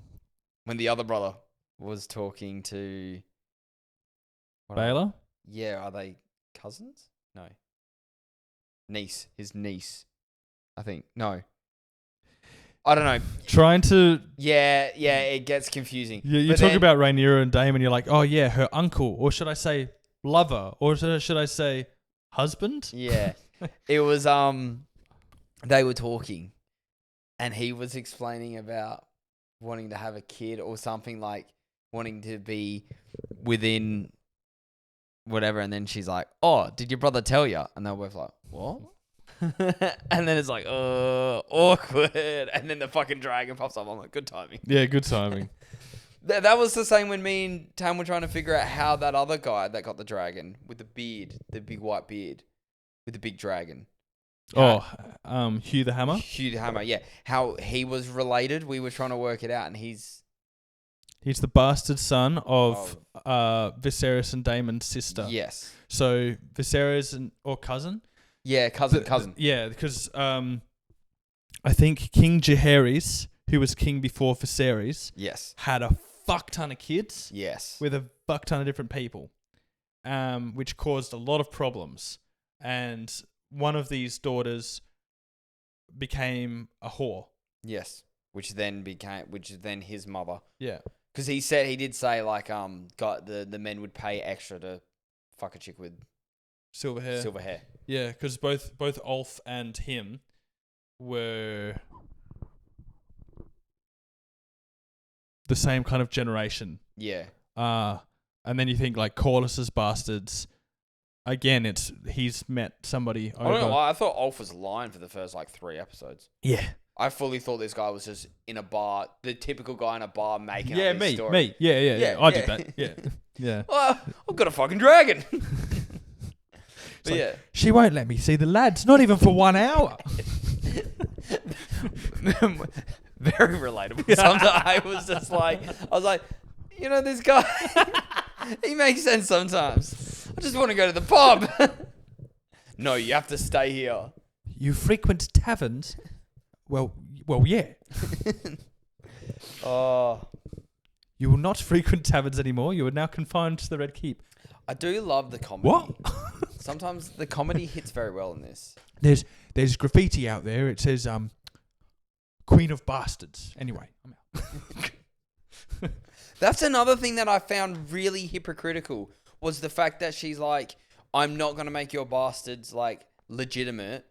the other brother was talking to
Baylor?
Yeah, are they cousins? No. Niece. His niece. I think. No. I don't know.
Trying to...
Yeah, it gets confusing.
You talk about Rhaenyra and Daemon, you're like, oh yeah, her uncle. Or should I say lover? Or should I say husband?
Yeah. It was, they were talking. and he was explaining about wanting to have a kid or something, like wanting to be within whatever, and then she's like, "Oh, did your brother tell you?" And they're both like, "What?" And then it's like, awkward. And then the fucking dragon pops up. I'm like, good timing.
Yeah, good timing.
That was the same when me and Tam were trying to figure out how that other guy that got the dragon with the beard, the big white beard, with the big dragon.
Hugh the Hammer.
Hugh the Hammer, yeah. How he was related. We were trying to work it out, and he's
the bastard son of Viserys and Daemon's sister.
Yes.
So Viserys or cousin.
Yeah, cousin.
Yeah, because I think King Jaehaerys, who was king before Viserys,
yes,
had a fuck ton of kids.
Yes.
With a fuck ton of different people, which caused a lot of problems. And one of these daughters became a whore.
Yes, which then his mother.
Yeah,
because he did say like got the men would pay extra to fuck a chick with
silver hair. Yeah, because both Ulf and him were the same kind of generation.
Yeah.
And then you think like Corlys's bastards. Again, he's met somebody.
I don't know why. I thought Ulf was lying for the first like 3 episodes.
Yeah.
I fully thought this guy was just in a bar, the typical guy in a bar making up
his
story.
Me. Yeah. I did that. Yeah. Yeah.
Oh, I've got a fucking dragon. But
like, she won't let me see the lads, not even for 1 hour.
Very relatable. Sometimes I was like, you know, this guy, he makes sense sometimes. I just want to go to the pub. No, you have to stay here.
You frequent taverns? Well, yeah.
Oh.
You will not frequent taverns anymore. You are now confined to the Red Keep.
I do love the comedy.
What?
Sometimes the comedy hits very well in this.
There's graffiti out there. It says Queen of Bastards. Anyway, I'm out.
That's another thing that I found really hypocritical was the fact that she's like, I'm not going to make your bastards like legitimate,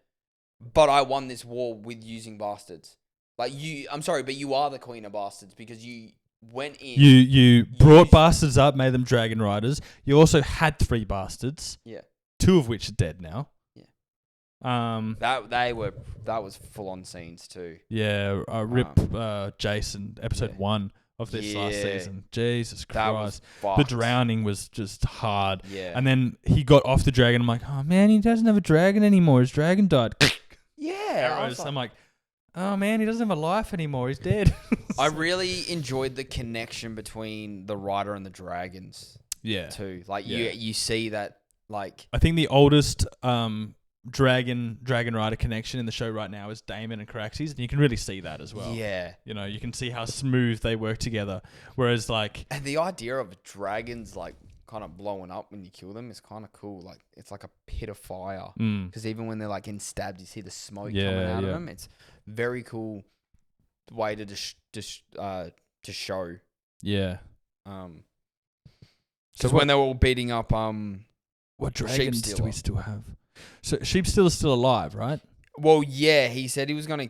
but I won this war with using bastards. Like I'm sorry, but you are the Queen of Bastards because you went in.
You brought bastards up, made them dragon riders. You also had 3 bastards.
Yeah. 2
of which are dead now.
Yeah. That was full on scenes too.
Yeah. Rip Jason, episode 1 of this last season. Jesus Christ. The drowning was just hard.
Yeah.
And then he got off the dragon. I'm like, oh man, he doesn't have a dragon anymore. His dragon died.
Yeah.
Arrows. I'm like, oh man, he doesn't have a life anymore. He's dead.
I really enjoyed the connection between the rider and the dragons.
Yeah.
Too. Like you see that like
I think the oldest dragon rider connection in the show right now is Daemon and Caraxes, and you can really see that as well.
Yeah.
You know, you can see how smooth they work together. Whereas like
and the idea of dragons like kind of blowing up when you kill them is kind of cool. Like it's like a pit of fire. Because even when they're like getting stabbed, you see the smoke coming out of them. It's very cool way to to show.
Yeah.
So when they were all beating up
what dragons do we still have? So Sheepstealer is still alive, right?
Well, yeah, he said he was gonna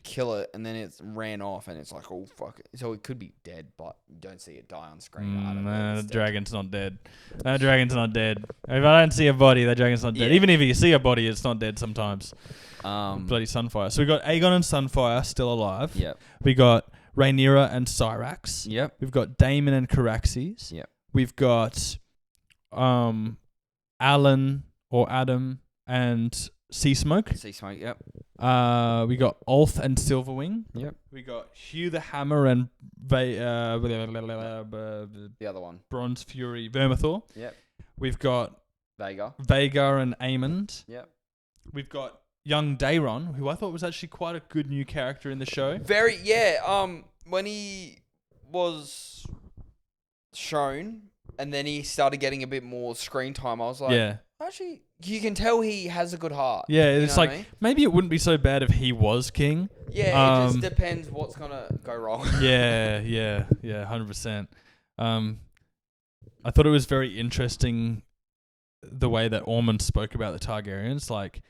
kill it, and then it ran off, and it's like, oh fuck it. So it could be dead, but you don't see it die on screen.
The dragon's not dead. That dragon's not dead. If I don't see a body, that dragon's not dead. Even if you see a body, it's not dead sometimes. Bloody Sunfire. So we got Aegon and Sunfire still alive.
Yep.
We got Rhaenyra and Syrax.
Yep.
We've got Daemon and Caraxes.
Yep.
We've got Alan or Adam and Seasmoke.
Seasmoke, yep.
We got Ulf and Silverwing.
Yep.
We got Hugh the Hammer and the
other one.
Bronze Fury Vermithor.
Yep.
We've got
Vhagar
and Aemond.
Yep.
We've got young Daeron, who I thought was actually quite a good new character in the show.
When he was shown and then he started getting a bit more screen time, I was like, actually, you can tell he has a good heart.
Yeah, it's like, maybe it wouldn't be so bad if he was king.
Yeah, it just depends what's going to go wrong.
yeah, 100%. I thought it was very interesting the way that Ormond spoke about the Targaryens. Like,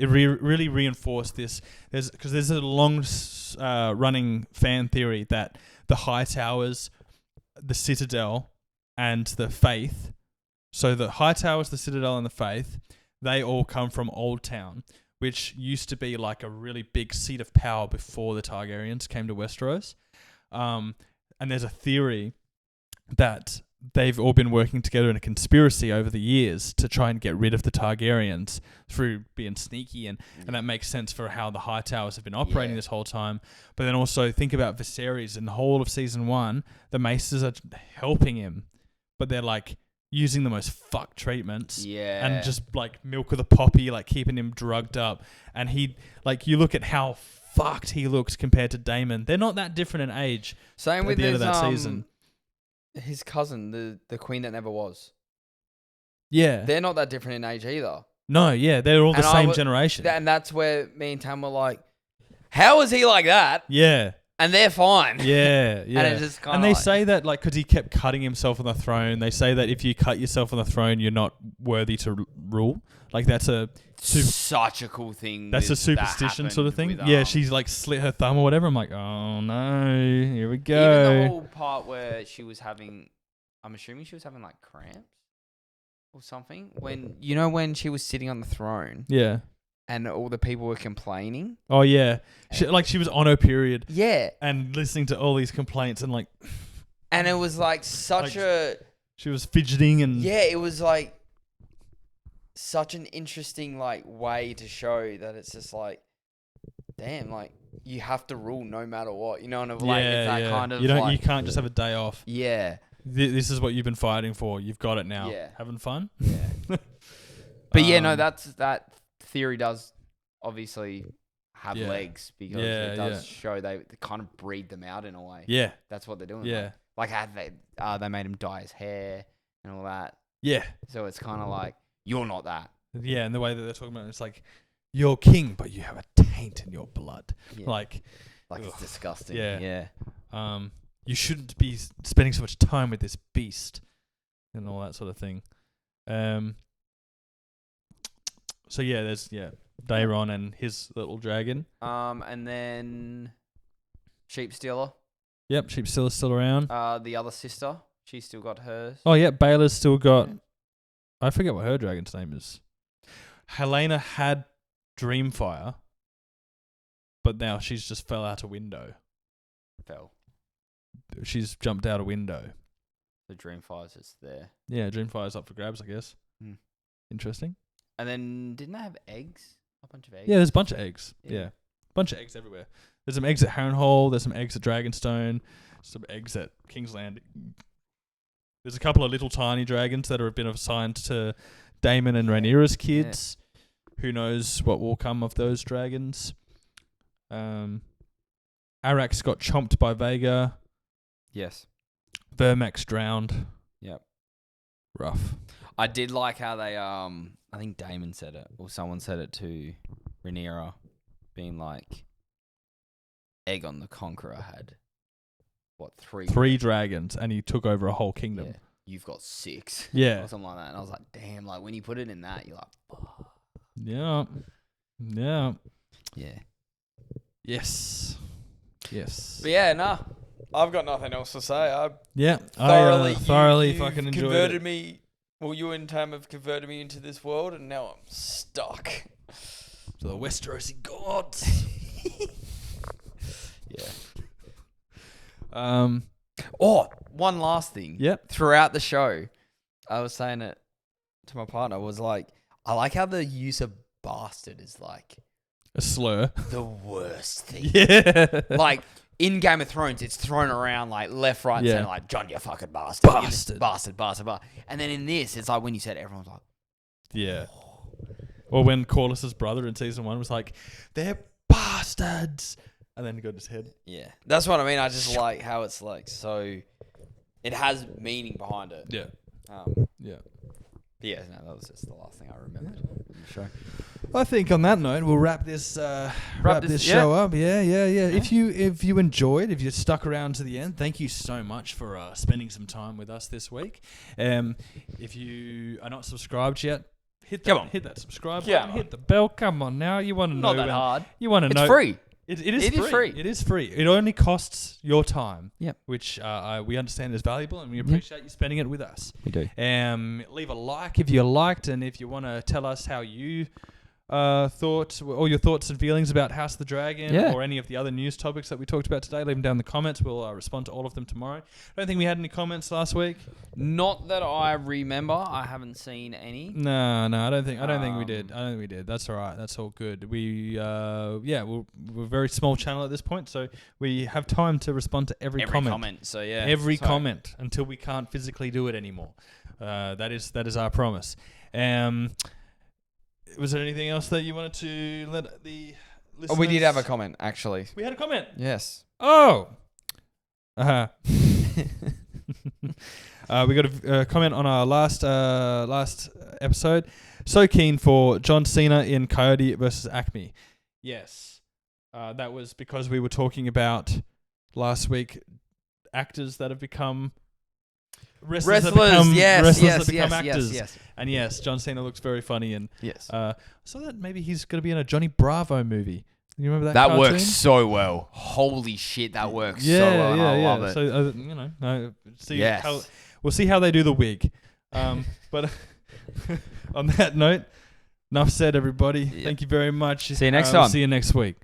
really reinforced this. There's a long running fan theory that the High Towers, the Citadel, and the Faith. So the High Towers, the Citadel, and the Faith, they all come from Old Town, which used to be like a really big seat of power before the Targaryens came to Westeros. And there's a theory that they've all been working together in a conspiracy over the years to try and get rid of the Targaryens through being sneaky, and that makes sense for how the High Towers have been operating this whole time. But then also think about Viserys. In the whole of season 1, the Maesters are helping him, but they're like using the most fucked treatments and just like milk of the poppy, like keeping him drugged up. And he, like, you look at how fucked he looks compared to Daemon. They're not that different in age.
Same with
the end of that season.
His cousin, the queen that never was.
Yeah.
They're not that different in age either.
No, yeah, they're all the same generation.
And that's where me and Tam were like, how is he like that?
Yeah.
And they're fine.
Yeah, yeah.
And it's just kind of
they say that, like, because he kept cutting himself on the throne, they say that if you cut yourself on the throne, you're not worthy to rule. Like, that's
such a cool thing.
That's a superstition sort of thing. Yeah, she's like slit her thumb or whatever. I'm like, oh no, here we go.
Even the whole part where she was having, I'm assuming she was having like cramps or something. When she was sitting on the throne.
Yeah.
And all the people were complaining.
Oh yeah, she was on her period.
Yeah.
And listening to all these complaints and like.
And it was like
She was fidgeting and.
Yeah, it was like such an interesting like way to show that it's just like, damn, like you have to rule no matter what, you know, and like it's that kind of
you can't just have a day off.
Yeah.
This is what you've been fighting for. You've got it now.
Yeah.
Having fun.
Yeah. But yeah, no, that theory does obviously have legs because it does show they kind of breed them out in a way. Yeah. That's what they're doing.
Yeah.
Like they made him dye his hair and all that.
Yeah.
So it's kind of like, you're not that.
Yeah, and the way that they're talking about it, it's like, you're king, but you have a taint in your blood. Yeah. Like
it's disgusting.
Yeah. You shouldn't be spending so much time with this beast and all that sort of thing. So yeah, there's Daeron and his little dragon.
And then Sheep Stealer.
Yep, Sheep Stealer's still around.
The other sister, she's still got hers.
Oh yeah, Baela's still got. I forget what her dragon's name is. Helena had Dreamfire, but now she's just fell out a window. She's jumped out a window.
The Dreamfire's just there.
Yeah, Dreamfire's up for grabs, I guess. Interesting.
And then, didn't they have eggs? A bunch of eggs?
Yeah, there's a bunch of eggs. Yeah. A bunch of eggs everywhere. There's some eggs at Harrenhal. There's some eggs at Dragonstone. Some eggs at King's Landing. There's a couple of little tiny dragons that have been assigned to Daemon and Rhaenyra's kids. Yeah. Who knows what will come of those dragons. Arrax got chomped by Vhagar.
Yes.
Vermax drowned.
Yep.
Rough.
I did like how they, I think Daemon said it, or someone said it to Rhaenyra, being like, Aegon the Conqueror had, what, three
dragons, and he took over a whole kingdom.
Yeah. You've got 6.
Yeah.
Or something like that. And I was like, damn, like when you put it in that, you're like, fuck.
Yeah. Yeah.
Yeah.
Yes.
But yeah, nah. I've got nothing else to say. I
thoroughly fucking enjoyed
converted
it.
Me. Well, you in time have converted me into this world, and now I'm stuck.
To the Westerosi gods.
Yeah. One last thing.
Yep.
Throughout the show, I was saying it to my partner, was like, I like how the use of bastard is like
a slur.
The worst thing.
Yeah.
Like in Game of Thrones, it's thrown around like left, right, and center, like John, you fucking bastard. Bastard. And then in this, it's like when you said it, everyone's like,
yeah. Or when Corlys's brother in season 1 was like, they're bastards. And then he got his head.
Yeah. That's what I mean. I just like how it's like so it has meaning behind it.
Yeah.
Yeah. But yeah, no, that was just the last thing I remembered from the show.
I think on that note, we'll wrap this show up. Yeah. If you enjoyed, if you stuck around to the end, thank you so much for spending some time with us this week. If you are not subscribed yet, hit
Come
that,
on.
hit that subscribe
Yeah.
button, hit the bell. Come on now, you want to know?
Not that hard.
You want to know?
It's free.
It
It is free.
It is free. It only costs your time.
Yep.
Which we understand is valuable, and we appreciate you spending it with us.
We do.
Leave a like if you liked, and if you want to tell us how you thought, all your thoughts and feelings about House of the Dragon, or any of the other news topics that we talked about today, leave them down in the comments. We'll respond to all of them tomorrow. I don't think we had any comments last week.
Not that I remember. I haven't seen any.
No, I don't think we did. I don't think we did. That's all right. That's all good. we're a very small channel at this point, so we have time to respond to every comment.
So yeah,
every comment until we can't physically do it anymore. That is our promise. Was there anything else that you wanted to let the listeners...
Oh, we did have a comment, actually.
We had a comment?
Yes.
Oh! We got a comment on our last episode. So keen for John Cena in Coyote versus Acme. Yes. That was because we were talking about last week actors that have become... Wrestlers that become actors.
Yes.
And yes, John Cena looks very funny. And
yes.
I saw that maybe he's going to be in a Johnny Bravo movie. You remember that?
That
cartoon?
works so well. Holy shit, that works so well.
Yeah,
I love it.
So we'll see how they do the wig. But on that note, enough said, everybody. Yep. Thank you very much.
See you next time.
See you next week.